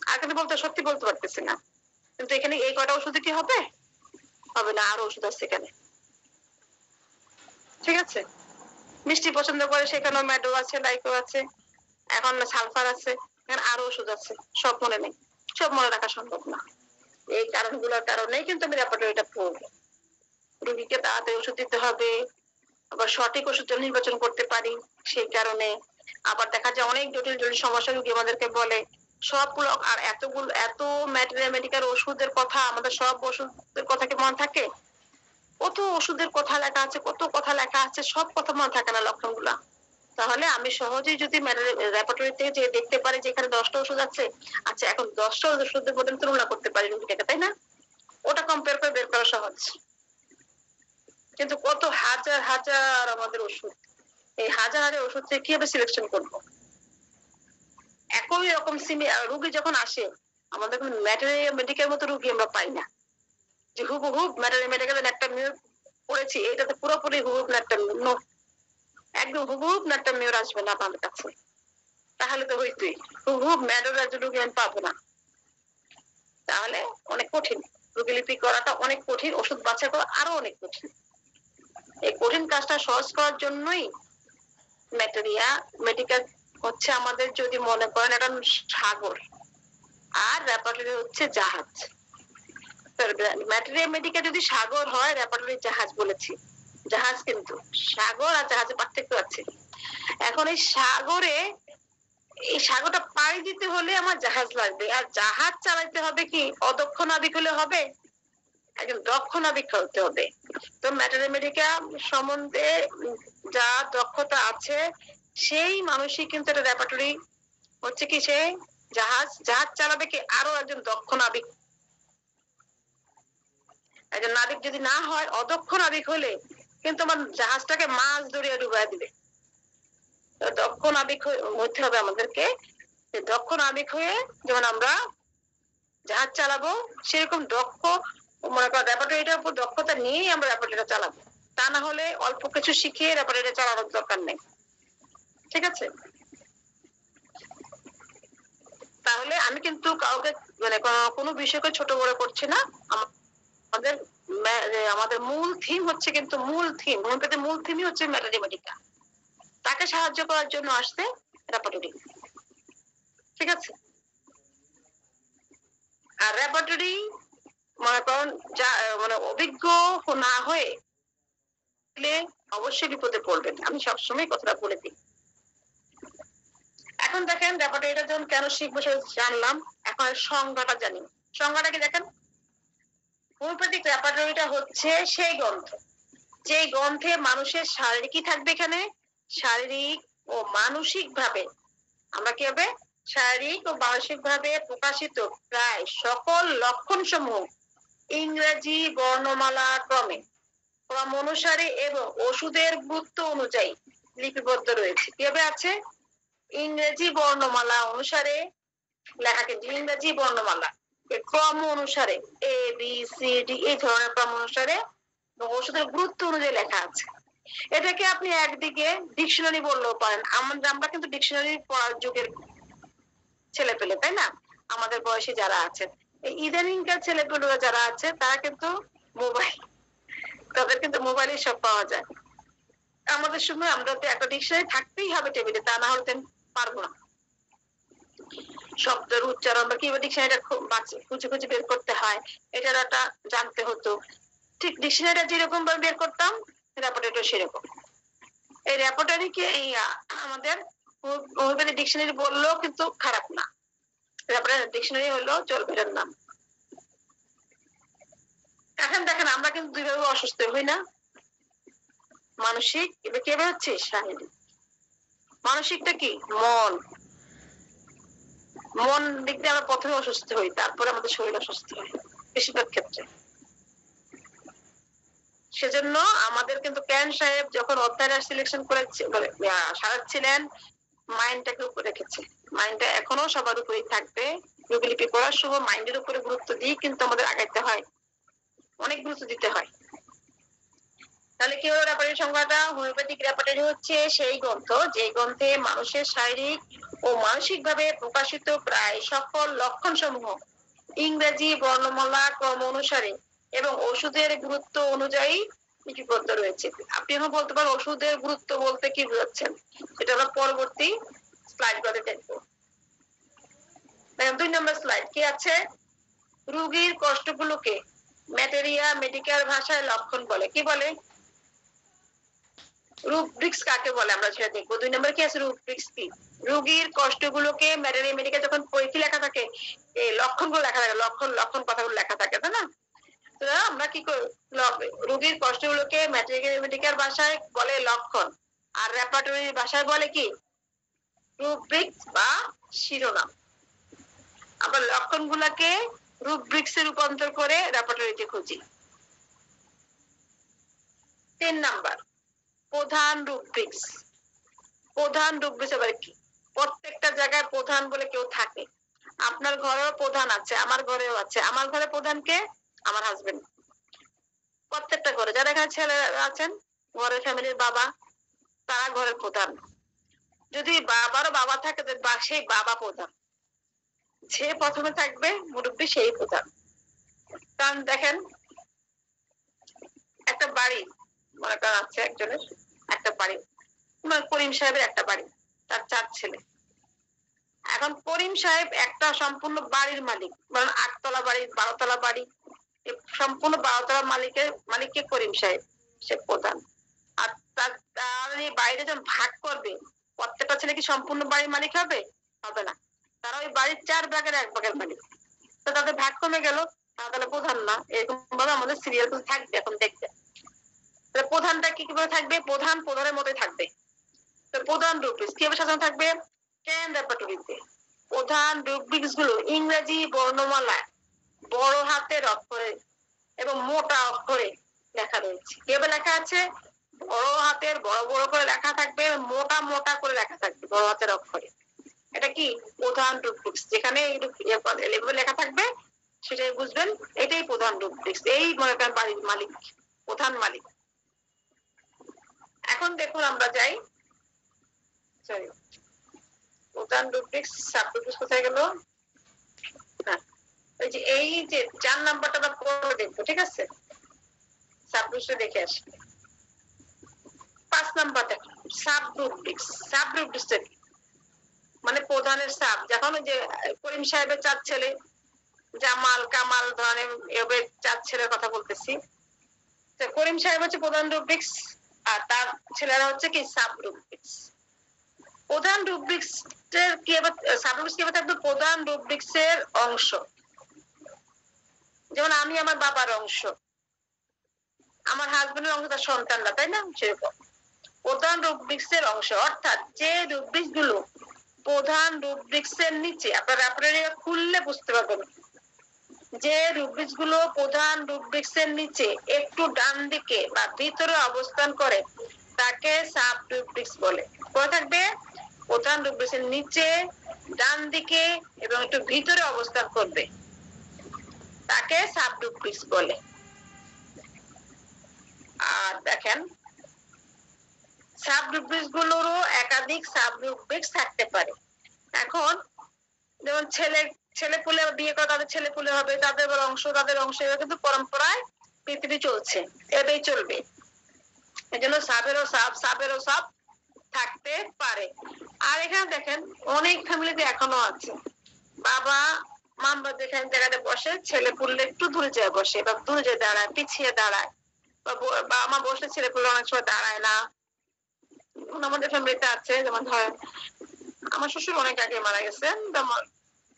আর কিন্তু সত্যি বলতে পারতেছি না। কিন্তু এখানে এই কয়টা ওষুধে কি হবে? হবে না, আরো ওষুধ আছে এখানে। ঠিক আছে, মিষ্টি পছন্দ করে, সেখানেও ম্যাডো আছে, লাইকো আছে, এখন সালফার আছে, এখানে আরো ওষুধ আছে, সব মনে নেই, সব মনে রাখা সম্ভব না। এই কারণগুলোর কারণেই কিন্তু আমি রেপার্টরিটা পড়বো। রোগীকে তাড়াতাড়ি ওষুধ দিতে হবে, আবার সঠিক ওষুধ নির্বাচন করতে পারি সেই কারণে। আবার দেখা যায় অনেক জটিল জটিল সমস্যা রোগী আমাদেরকে বলে, সবগুলো আর এত মেডিকেল ওষুধের কথা, আমাদের সব ওষুধের কথা কি মনে থাকে? কত ওষুধের কথা লেখা আছে, কত কথা লেখা আছে, সব কথা মনে থাকে না লক্ষণগুলা। তাহলে আমি সহজেই যদি রেপার্টরি থেকে যে দেখতে পারি যে এখানে 10টা ওষুধ আছে, আচ্ছা এখন 10টা ওষুধের মধ্যে তুলনা করতে পারি রোগীটাকে, তাই না? ওটা কম্পেয়ার করে বের করা সহজ। কিন্তু কত হাজার হাজার আমাদের ওষুধ, এই হাজার হাজার ওষুধ থেকে কিভাবে সিলেকশন করবো? একই রকম রোগী যখন আসে, আমাদের ম্যাটেরিয়াল মেডিকেল মতো রোগী আমরা পাই না যে হুবহুব ম্যাটেরিয়াল মেডিকেলের একটা মিউর পড়েছি, এটাতে পুরোপুরি হুবহুব একটা মিউর, একদম হুবহুব একটা মিউর আসবে না আমাদের কাছে। তাহলে তো হইতই, হুবহুব ম্যাটেরিয়াল রোগী আমি পাবো না, তাহলে অনেক কঠিন। রোগীলিপি করাটা অনেক কঠিন, ওষুধ বাছাই করা আরো অনেক কঠিন। এই কঠিন কাজটা সহজ করার জন্যই মেডিকেল হচ্ছে আমাদের, যদি মনে করেন এটা সাগর, আর রেপার্টরি হচ্ছে জাহাজ। ম্যাটেরিয়াল মেডিকেল যদি সাগর হয়, রেপার্টরি জাহাজ বলেছি, জাহাজ, কিন্তু সাগর আর জাহাজের পার্থক্য আছে। এখন এই সাগরটা পাড়ি দিতে হলে আমার জাহাজ লাগবে, আর জাহাজ চালাইতে হবে কি অদক্ষ নাবিক হলে হবে? একজন দক্ষ নাবিক হতে হবে। তো ম্যাটেরিয়াল সম্বন্ধে যা দক্ষতা আছে সেই মানুষই কিন্তু এটা রেপার্টরি হচ্ছে কি, সে জাহাজ চালাবে কি আরো একজন দক্ষ নাবিক। একজন নাবিক যদি না হয়, অদক্ষ নাবিক হলে কিন্তু আমার জাহাজটাকে মাছ ধরিয়ে ডুবাই দিবে। দক্ষ নাবিক হতে হবে আমাদেরকে। দক্ষ নাবিক হয়ে যেমন আমরা জাহাজ চালাবো, সেরকম দক্ষ মনে করেন রেপার্টরিটার উপর দক্ষতা নিয়েই আমরা রেপার্টরিটা চালাবো। তা না হলে অল্প কিছু শিখিয়ে রেপার্টরিটা চালানোর দরকার নেই। ঠিক আছে, তাহলে আমি কিন্তু কাউকে কোনো বিষয়কে ছোট বড় করছি না। আমাদের আমাদের মূল থিম হচ্ছে, কিন্তু মূল থিমই হচ্ছে ম্যাথমেটিকা, তাকে সাহায্য করার জন্য আসছে রেপার্টরি। ঠিক আছে, আর রেপার্টরি মনে করেন যা অভিজ্ঞ না হয়ে অবশ্যই বিপদে পড়বেন, আমি সবসময় কথাটা বলে দিই। এখন দেখেন রেপার্টরিটা যখন কেন শিখবো সেটা জানলাম, এখন সংজ্ঞাটা জানি। সংজ্ঞাটা কি দেখেন, হোমিওপ্যাথিক রেপার্টরিটা হচ্ছে সেই গ্রন্থ, যে গ্রন্থে মানুষের শারীরিক থাকবে, এখানে শারীরিক ও মানসিক ভাবে আমরা কি হবে, শারীরিক ও মানসিক ভাবে প্রকাশিত প্রায় সকল লক্ষণ সমূহ ইংরেজি বর্ণমালা ক্রম অনুসারে এবং ওষুধের গুরুত্ব অনুযায়ী লিপিবদ্ধ রয়েছে। কিভাবে আছে? ইংরেজি বর্ণমালা অনুসারে লেখা, কিন্তু ইংরেজি বর্ণমালা ক্রম অনুসারে ABCD এই ধরনের ক্রম অনুসারে ওষুধের গুরুত্ব অনুযায়ী লেখা আছে। এটাকে আপনি একদিকে ডিকশনারি বললেও পারেন। আমরা কিন্তু ডিকশনারি পড়ার যুগের ছেলে পেলে, তাই না? আমাদের বয়সী যারা আছেন, এই ইদানিংকার ছেলে পেলেরা যারা আছে, তারা কিন্তু মোবাইল, তাদের কিন্তু মোবাইলে সব পাওয়া যায়। আমাদের সময় আমরা তো একটা ডিকশনারি থাকতেই হবে টেবিলে, তা না হলে পারবো না। শব্দের উচ্চারণ বা কিভাবে ডিকশনারিটা খুঁজে খুঁজে বের করতে হয়, এটার একটা জানতে হতো। ঠিক ডিকশনারিটা যেরকম ভাবে বের করতাম, রেপার্টরিটা সেরকম। এই রেপার্টরিকে আমাদের হোমিওপ্যাথি ডিকশনারি বললেও কিন্তু খারাপ না, রেপার্টরি ডিকশনারি হলো চলবে এটার নাম। এখন দেখেন আমরা কিন্তু দুইভাবে অসুস্থ হই না, মানসিক এবার কিভাবে হচ্ছে শারীরিক। মানসিকটা কি? মন। মন দিক দিয়ে আমরা প্রথমে অসুস্থ হই, তারপরে আমাদের শরীর অসুস্থ হয় বেশিরভাগ ক্ষেত্রে। সেজন্য আমাদের কিন্তু ক্যান সাহেব যখন অধ্যায়টা সিলেকশন করে সাজাচ্ছিলেন, মাইন্ডটাকে উপরে রেখেছে। মাইন্ডটা এখনো সবার উপরেই থাকবে। প্রতিলিপি করার সময় মাইন্ডের উপরে গুরুত্ব দিয়ে কিন্তু আমাদের আগাইতে হয়, অনেক গুরুত্ব দিতে হয়। তাহলে কি হলো রেপার্টরি সংখ্যাটা? হোমিওপ্যাথিক রেপার্টরি হচ্ছে সেই গ্রন্থ যে গ্রন্থে মানুষের শারীরিক ও মানসিক ভাবে প্রকাশিত প্রায় সকল লক্ষণ সমূহ ইংরেজি বর্ণমালা ক্রম অনুসারে এবং ওষুধের গুরুত্ব অনুযায়ী লিপিবদ্ধ রয়েছে। আপনি এখন বলতে পারেন ওষুধের গুরুত্ব বলতে কি বোঝাচ্ছেন, এটা আমরা পরবর্তী স্লাইড গুলোতে দেখবো। 2 নম্বর স্লাইড কি আছে? রোগীর কষ্টগুলোকে ম্যাটেরিয়া মেডিকেল ভাষায় লক্ষণ বলে। কি বলে? রুব্রিক্স কাকে বলে আমরা সেটা দেখবো। 2 নম্বর কি আছে? রুব্রিক্স কি? রোগীর কষ্টগুলোকে ম্যাটেরিয়া মেডিকেল যখন পরীক্ষা লেখা থাকে, এই লক্ষণগুলো লেখা থাকে, লক্ষণ লক্ষণ কথাগুলো লেখা থাকে, তাই না? তো আমরা কি করি? রোগীর কষ্টগুলোকে ম্যাথমেটিক্যাল ভাষায় বলে লক্ষণ, আর রেপার্টরির ভাষায় বলে কি? রুব্রিক্স বা শিরোনাম। আমরা লক্ষণগুলোকে রুব্রিক্সে রূপান্তর করে রেপার্টরিতে খুঁজি। 3 নাম্বার প্রধান রুব্রিক্স। প্রধান রুব্রিক্স আবার কি? প্রত্যেকটা জায়গায় প্রধান বলে কেউ থাকে। আপনার ঘরেও প্রধান আছে, আমার ঘরেও আছে। আমার ঘরে প্রধান কে? আমার হাজবেন্ড। প্রত্যেকটা ঘরে যারা এখানে ছেলে আছেন, ঘরের ফ্যামিলির বাবা, তারা ঘরের প্রধান। যদি বাবারও বাবা থাকে, সেই বাবা প্রধান। যে প্রথমে থাকবে মুরব্বী, সেই প্রধান। কারণ দেখেন, একটা বাড়ি মনে করেন আছে একজনের, একটা বাড়ি করিম সাহেবের একটা বাড়ি, তার 4 ছেলে। এখন করিম সাহেব একটা সম্পূর্ণ বাড়ির মালিক, কারণ 8 তলা বাড়ি, 12 তলা বাড়ি, সম্পূর্ণ 12 তলা মালিককে করিম সাহেব, সে প্রধান। আর তার বাইরে যখন ভাগ করবে, প্রত্যেকটা ছেলে কি সম্পূর্ণ বাড়ির মালিক হবে? হবে না। তারা ওই বাড়ির 4 ভাগের 1 ভাগের মালিক। তো তাদের ভাগ কমে গেল, তাহলে প্রধান না। এরকম ভাবে আমাদের সিরিয়াল থাকবে এখন দেখতে। প্রধানটা কি কিভাবে থাকবে? প্রধান প্রধানের মতোই থাকবে। তো প্রধান রুব্রিক্স কিভাবে সাজানো থাকবে? ক্যান রেপার্টরিতে প্রধান রুব্রিক্স গুলো ইংরেজি বর্ণমালায় বড় হাতের অক্ষরে এবং মোটা অক্ষরে লেখা রয়েছে। কিভাবে লেখা আছে? বড় হাতের বড় বড় করে লেখা থাকবে, মোটা মোটা করে লেখা থাকবে বড় হাতের অক্ষরে। এটা কি? প্রধান রুব্রিক্স। যেখানে লেখা থাকবে সেটাই বুঝবেন এটাই প্রধান রুব্রিক্স। এই মনে করেন বাড়ির মালিক, প্রধান মালিক। এখন দেখুন আমরা যাই, সরি, প্রধান রুব্রিক্স সাব রুব্রিক্স কোথায় গেল? হ্যাঁ, এই যে 4 নাম্বারটা আমরা পরে দেখবো, ঠিক আছে? সাব রুব্রিক্স দেখে আসি। 5 নাম্বার দেখুন সাব রুব্রিক্স। সাব রুব্রিক্স মানে প্রধানের সাব। যখন ওই যে করিম সাহেবের 4 ছেলে, জামাল কামাল ধরনের এভাবে 4 ছেলের কথা বলতেছি। তো করিম সাহেব হচ্ছে প্রধান রুব্রিক্স, আর তার ছেলেরা হচ্ছে কি? Sub rubrics. প্রধান রুব্রিক্স এর কি আবার সাব রুব্রিক্স কি থাকবে? প্রধান রুব্রিক্স এর অংশ। যেমন আমি আমার বাবার অংশ, আমার হাজবেন্ডের অংশ তার সন্তানরা, তাই না? সেরকম প্রধান রুব্রিক্স এর অংশ, অর্থাৎ যে রুব্রিক্স গুলো প্রধান রুব্রিক্স এর নিচে, আপনারা আপনারা খুললে বুঝতে পারবেন, যে রুব্রিক্স গুলো প্রধান রুব্রিক্স এর নিচে একটু ডান দিকে বা ভিতরে অবস্থান করে তাকে সাব রুব্রিক্স বলে। কোথায় থাকবে? প্রধান রুব্রিক্স এর নিচে, ডান দিকে এবং একটু ভিতরে অবস্থান করবে, তাকে সাব রুব্রিক্স বলে। আর দেখেন, সাব রুব্রিক্স গুলোরও একাধিক সাব রুব্রিক্স থাকতে পারে। এখন যেমন ছেলে পুলে বিয়ে করে তাদের ছেলে পুলে হবে, তাদের অংশ তাদের অংশ, এবার কিন্তু পরম্পরায় পৃথিবী চলছে, এটাই চলবে। এই জন্য সাবেরও সাব থাকতে পারে। আর এখানে দেখেন অনেক ফ্যামিলিতে এখনো আছে, বাবা মামা যেখানে জায়গাতে বসে, ছেলে পুললে একটু দূরে যায় বসে, বা দূরে যায় দাঁড়ায়, পিছিয়ে দাঁড়ায়, বা আমার বসলে ছেলে পুলে অনেক সময় দাঁড়ায় না। আমাদের ফ্যামিলিতে আছে, যেমন ধরেন আমার শ্বশুর অনেক আগে মারা গেছেন,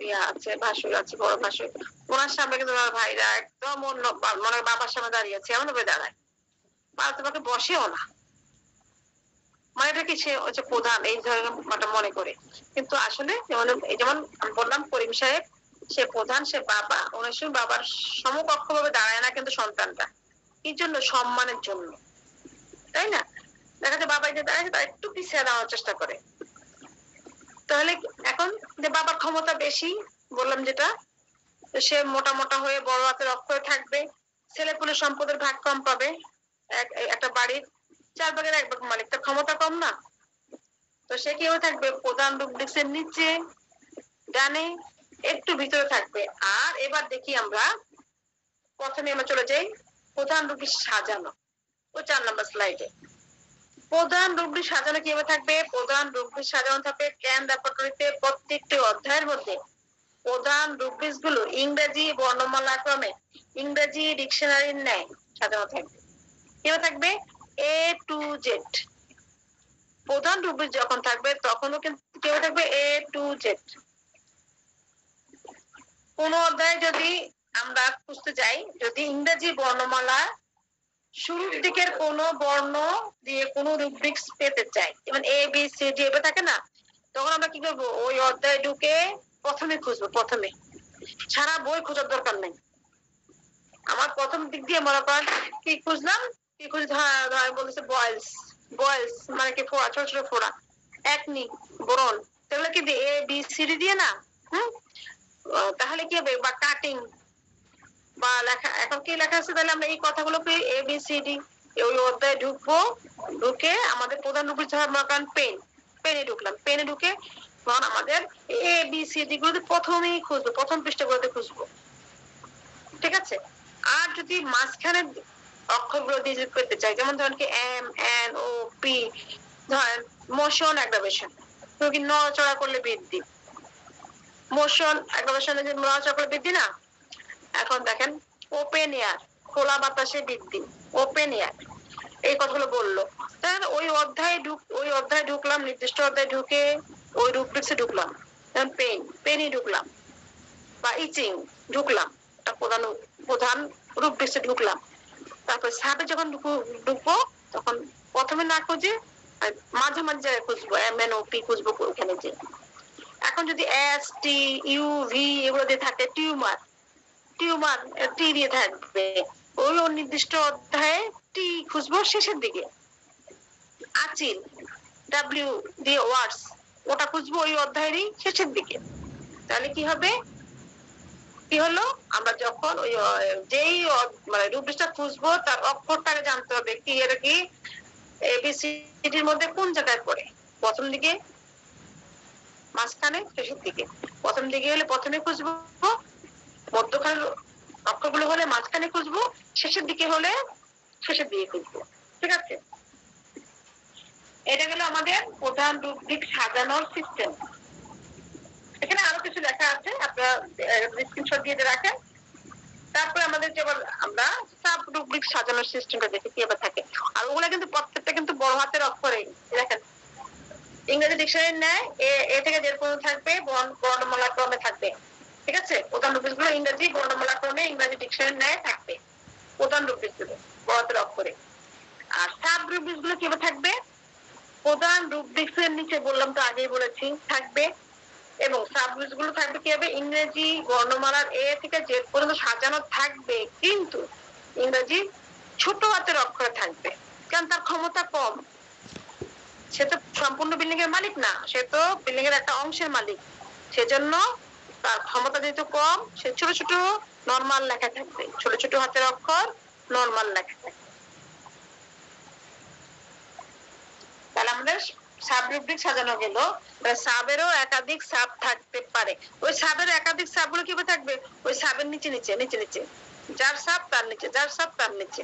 ইয়া আছে, ভাসুর আছে, বড় ভাসুর। ওনার সামনে কিন্তু ওনার ভাইরা একদম অন্য মনে হয় বাবার সামনে দাঁড়িয়ে আছে, এমন ভাবে দাঁড়ায়, তোমাকে বসেও না। মানে এটা কি সে হচ্ছে প্রধান এই ধরনের মনে করে, কিন্তু আসলে যেমন আমি বললাম করিম সাহেব, সে প্রধান, সে বাবা, অনেক সময় বাবার সমকক্ষ ভাবে দাঁড়ায় না কিন্তু সন্তানটা, এই জন্য সম্মানের জন্য, তাই না? দেখা যায় বাবা যে দাঁড়ায় তার একটু পিছিয়ে দেওয়ার চেষ্টা করে। তাহলে এখন যে বাবার ক্ষমতা বেশি, বললাম যেটা, সে মোটা মোটা হয়ে বড় হাতের অক্ষরে থাকবে, ছেলে পুলে সম্পদের ভাগ কম পাবে, একটা বাড়ির 4 ভাগের 1 ভাগ মালিক, তার ক্ষমতা কম না? তো সে কিভাবে থাকবে? প্রধান রুব্রিক্সের নিচে ডানে একটু ভিতরে থাকবে। আর এবার দেখি আমরা, প্রথমে আমরা চলে যাই প্রধান রুব্রিক সাজানো, ও 4 নম্বর স্লাইডে। প্রধান রুব্রিক সাজানো কিভাবে থাকবে? প্রধান রুব্রিক সাজানো থাকবে জ্ঞান রেপার্টরিতে প্রত্যেকটি অধ্যায়ের মধ্যে প্রধান রুব্রিক্স গুলো ইংরেজি বর্ণমালা ক্রমে, ইংরেজি ডিকশনারির ন্যায় সাজানো থাকবে। কিভাবে থাকবে? A to Z। প্রধান রুব্রিক যখন থাকবে তখনও কিন্তু কিভাবে থাকবে? A to Z। কোন অধ্যায় যদি আমরা খুঁজতে যাই, যদি ইংরেজি বর্ণমালা শুরুর দিকের কোন বর্ণ দিয়ে কোন রুব্রিক্স পেতে চাই, যেমন A B C D এভাবে থাকে না, তখন আমরা কি করবো? ওই অধ্যায় ঢুকে প্রথমে খুঁজবো, প্রথমে, সারা বই খোঁজার দরকার নেই। আমার প্রথম দিক দিয়ে মনে করেন কি খুঁজলাম, কি খুঁজি, বলেছে বয়েলস, বয়েলস মানে কি ফোড়া, ছোট ছোট ফোড়া, একনি, বোরন, তাহলে কি দিয়ে A B C D দিয়ে না? তাহলে কি হবে? বা কাটিং বা লেখা, এখন কি লেখা আছে, তাহলে আমরা এই কথাগুলোকে A B C D ওই অধ্যায়ে ঢুকবো, ঢুকে আমাদের প্রধান রূপে মনে করেন পেন, পেনে ঢুকলাম, পেনে ঢুকে তখন আমাদের A B C D গুলোতে প্রথমেই খুঁজবো, প্রথম পৃষ্ঠাগুলোতে খুঁজবো, ঠিক আছে? আর যদি মাঝখানে অক্ষরগুলো দিয়ে যদি পেতে চাই, যেমন ধরেন কি M N O P, ধরেন মোশন অ্যাগ্রাভেশন, কি নড়াচড়া করলে বৃদ্ধি, মোশন অ্যাগ্রাভেশনে যে নড়াচড়া করলে বৃদ্ধি না। এখন দেখেন ওপেন এয়ার, খোলা বাতাসে বৃদ্ধি, ওপেন এয়ার, এই কথাগুলো বললো। তাহলে ওই অধ্যায়ে ঢুকলাম, নির্দিষ্ট অধ্যায়ে ঢুকে ওই রুব্রিক্সে ঢুকলাম, যেমন পেন, পেনই ঢুকলাম, বা ইচিং ঢুকলাম, প্রধান প্রধান রুব্রিক্সে ঢুকলাম। তারপর সাবে যখন ঢুকবো তখন প্রথমে না খুঁজে মাঝে মাঝে জায়গায় খুঁজবো, MNOP খুঁজবো ওখানে যে। এখন যদি ST UV এগুলো দিয়ে থাকে, টিউমার, টিউমার টি দিয়ে থাকবে, ওই নির্দিষ্ট অধ্যায়ে টি খুঁজবো শেষের দিকে। আচিল, W দিয়ে ওয়ার্ডস, ওটা খুঁজবো ওই অধ্যায়েরই শেষের দিকে। তাহলে কি হবে? কি হলো? আমরা যখন ওই যেই মানে রুব্রিক্সটা খুঁজবো তার অক্ষরটাকে জানতে হবে, কি এটা কি ABCDর মধ্যে কোন জায়গায় পড়ে, প্রথম দিকে, মাঝখানে, শেষের দিকে। প্রথম দিকে হলে প্রথমে খুঁজবো, মধ্যখানের অক্ষরগুলো হলে মাঝখানে খুঁজবো, শেষের দিকে হলে শেষের দিকে খুঁজবো, ঠিক আছে? এটা গেল আমাদের প্রধান রুব্রিক সাজানোর সিস্টেম। এখানে আরো কিছু লেখা আছে, আপনারা স্ক্রিনশট দিয়ে রাখেন। তারপরে আমাদের যেবার আমরা সাব রুব্রিক সাজানোর সিস্টেমটা দেখি কিভাবে থাকে। আর ওগুলা কিন্তু প্রত্যেকটা কিন্তু বড় হাতের অক্ষরে, দেখেন ইংরেজি ডিকশনারি নেয়, এ থেকে জেড পর্যন্ত থাকবে, বর্ণমালা ক্রমে থাকবে, ঠিক আছে? প্রধান রুব্রিক গুলো ইংরেজি বর্ণমালা ক্রমে ইংরেজি ডিকশনারি নেয় থাকবে, প্রধান রুব্রিক গুলো বড় হাতের অক্ষরে। আর সাব রুব্রিক গুলো কিভাবে থাকবে? প্রধান রুব্রিক্স এর নিচে, বললাম তো আগেই বলেছি, থাকবে, এবং সাবরুব্রিক্স গুলো থাকবে কিভাবে? ইংরেজি বর্ণমালার A থেকে Z পর্যন্ত সাজানো থাকবে, কিন্তু ইংরেজি ছোট হাতের অক্ষরে থাকবে, কারণ তার ক্ষমতা কম। সে তো সম্পূর্ণ বিল্ডিং এর মালিক না, সে তো বিল্ডিং এর একটা অংশের মালিক, সেজন্য তার ক্ষমতা যেহেতু কম, সে ছোট ছোট নরমাল লেখা থাকবে, ছোট ছোট হাতের অক্ষর, নরমাল লেখা থাকবে। তাহলে আমাদের সাব রুব্রিক সাজানো গেল। সাবেরও একাধিক সাব থাকতে পারে, ওই সাবের একাধিক সাব গুলো কিভাবে থাকবে? ওই সাবের নিচে নিচে নিচে নিচে, যার সাব তার নিচে, যার সাব তার নিচে,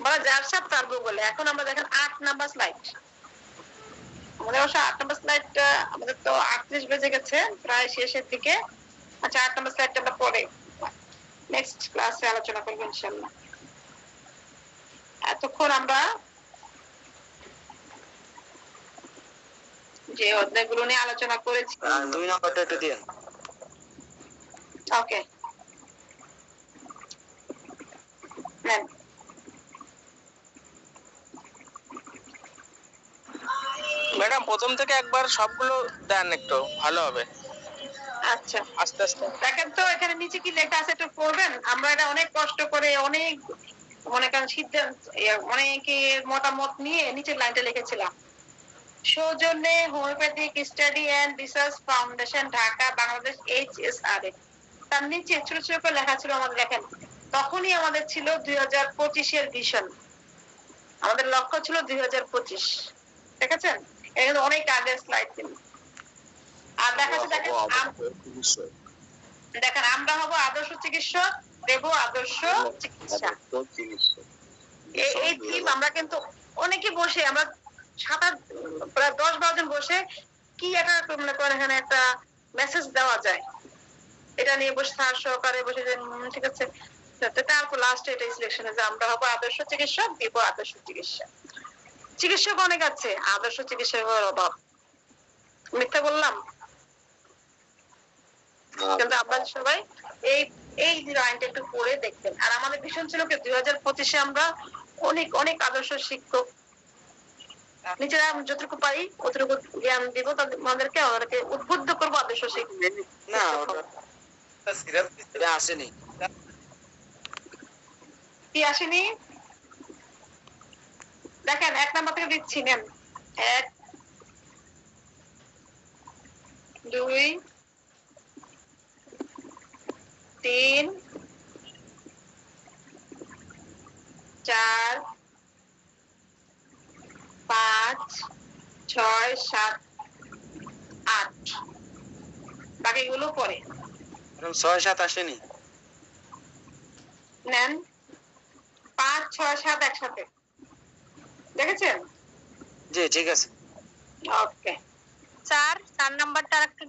বলা যার সাব তার বলে। এখন আমরা দেখেন 8 নাম্বার স্লাইড, আমাদের অবশ্য 8 নাম্বার স্লাইডটা, আমাদের তো 38 বেজে গেছে, প্রায় শেষের দিকে। আচ্ছা, 8 নাম্বার স্লাইডটা আমরা পরে নেক্সট ক্লাসে আলোচনা করবো ইনশাআল্লাহ। এতক্ষণ আমরা যে অধ্যায়গুলো নিয়ে আলোচনা করেছি। 2 নম্বরটা একটু দিন। ওকে, নেন। ম্যাডাম প্রথম থেকে একবার সবগুলো দেন, একটু ভালো হবে। আচ্ছা, আস্তে আস্তে। দেখেন তো এখানে নিচে কি লেখা আছে একটু পড়বেন। আমরা এটা অনেক কষ্ট করে অনেক মনে করেন সিদ্ধান্ত অনেকে মতামত নিয়ে নিচের লাইনটা লিখেছিলাম। সৌজন্যে homeopathic study and research foundation, Dhaka, Bangladesh, HSRA। তার নিচে ছোট ছোট করে লেখা ছিল আমাদের, দেখেন তখনই আমাদের ছিল 2025-এর ভিশন, আমাদের লক্ষ্য ছিল 2025। দেখেছেন, এটা কিন্তু অনেক আগের স্লাইড ছিল। আর দেখাচ্ছে দেখেন দেখেন আমরা হব আদর্শ চিকিৎসক, দেব আদর্শ চিকিৎসা। এই থিম আমরা কিন্তু অনেকে বসে আমরা 7-8 প্রায় 10-12 জন বসে কি একটা মনে করেন এখানে একটা মেসেজ দেওয়া যায়, এটা নিয়ে বসে স্যার সহকারে বসে যে ঠিক আছে। তারপর লাস্টে এটা সিলেকশনে যে আমরা হবো আদর্শ চিকিৎসক, দেব আদর্শ চিকিৎসা। চিকিৎসক অনেক আছে, আদর্শ চিকিৎসকের অভাব। মিথ্যা বললাম? কিন্তু আপনারা সবাই এই এই লাইনটা একটু পড়ে দেখবেন। আর আমাদের ভীষণ ছিল কি 2025-এ আমরা অনেক অনেক আদর্শ শিক্ষক নিজেরা যতটুকু পারি অতটুকু জ্ঞান দিব তাদেরকে, ওদেরকে উদ্বুদ্ধ করবো আদর্শ শিখবে। না ওটা সিরাপ এটা আসেনি। কি আসেনি? দেখেন 1 নাম্বার থেকে দিচ্ছি, নেন। 1, 2, 3, 4, 5, 6, 7, 8। বাকিগুলো পরে 6-7 আসেনি। নেন। 5, 6, 7 একসাথে দেখেছেন? জি ঠিক আছে। ওকে, 4 নাম্বারটা আরেকটু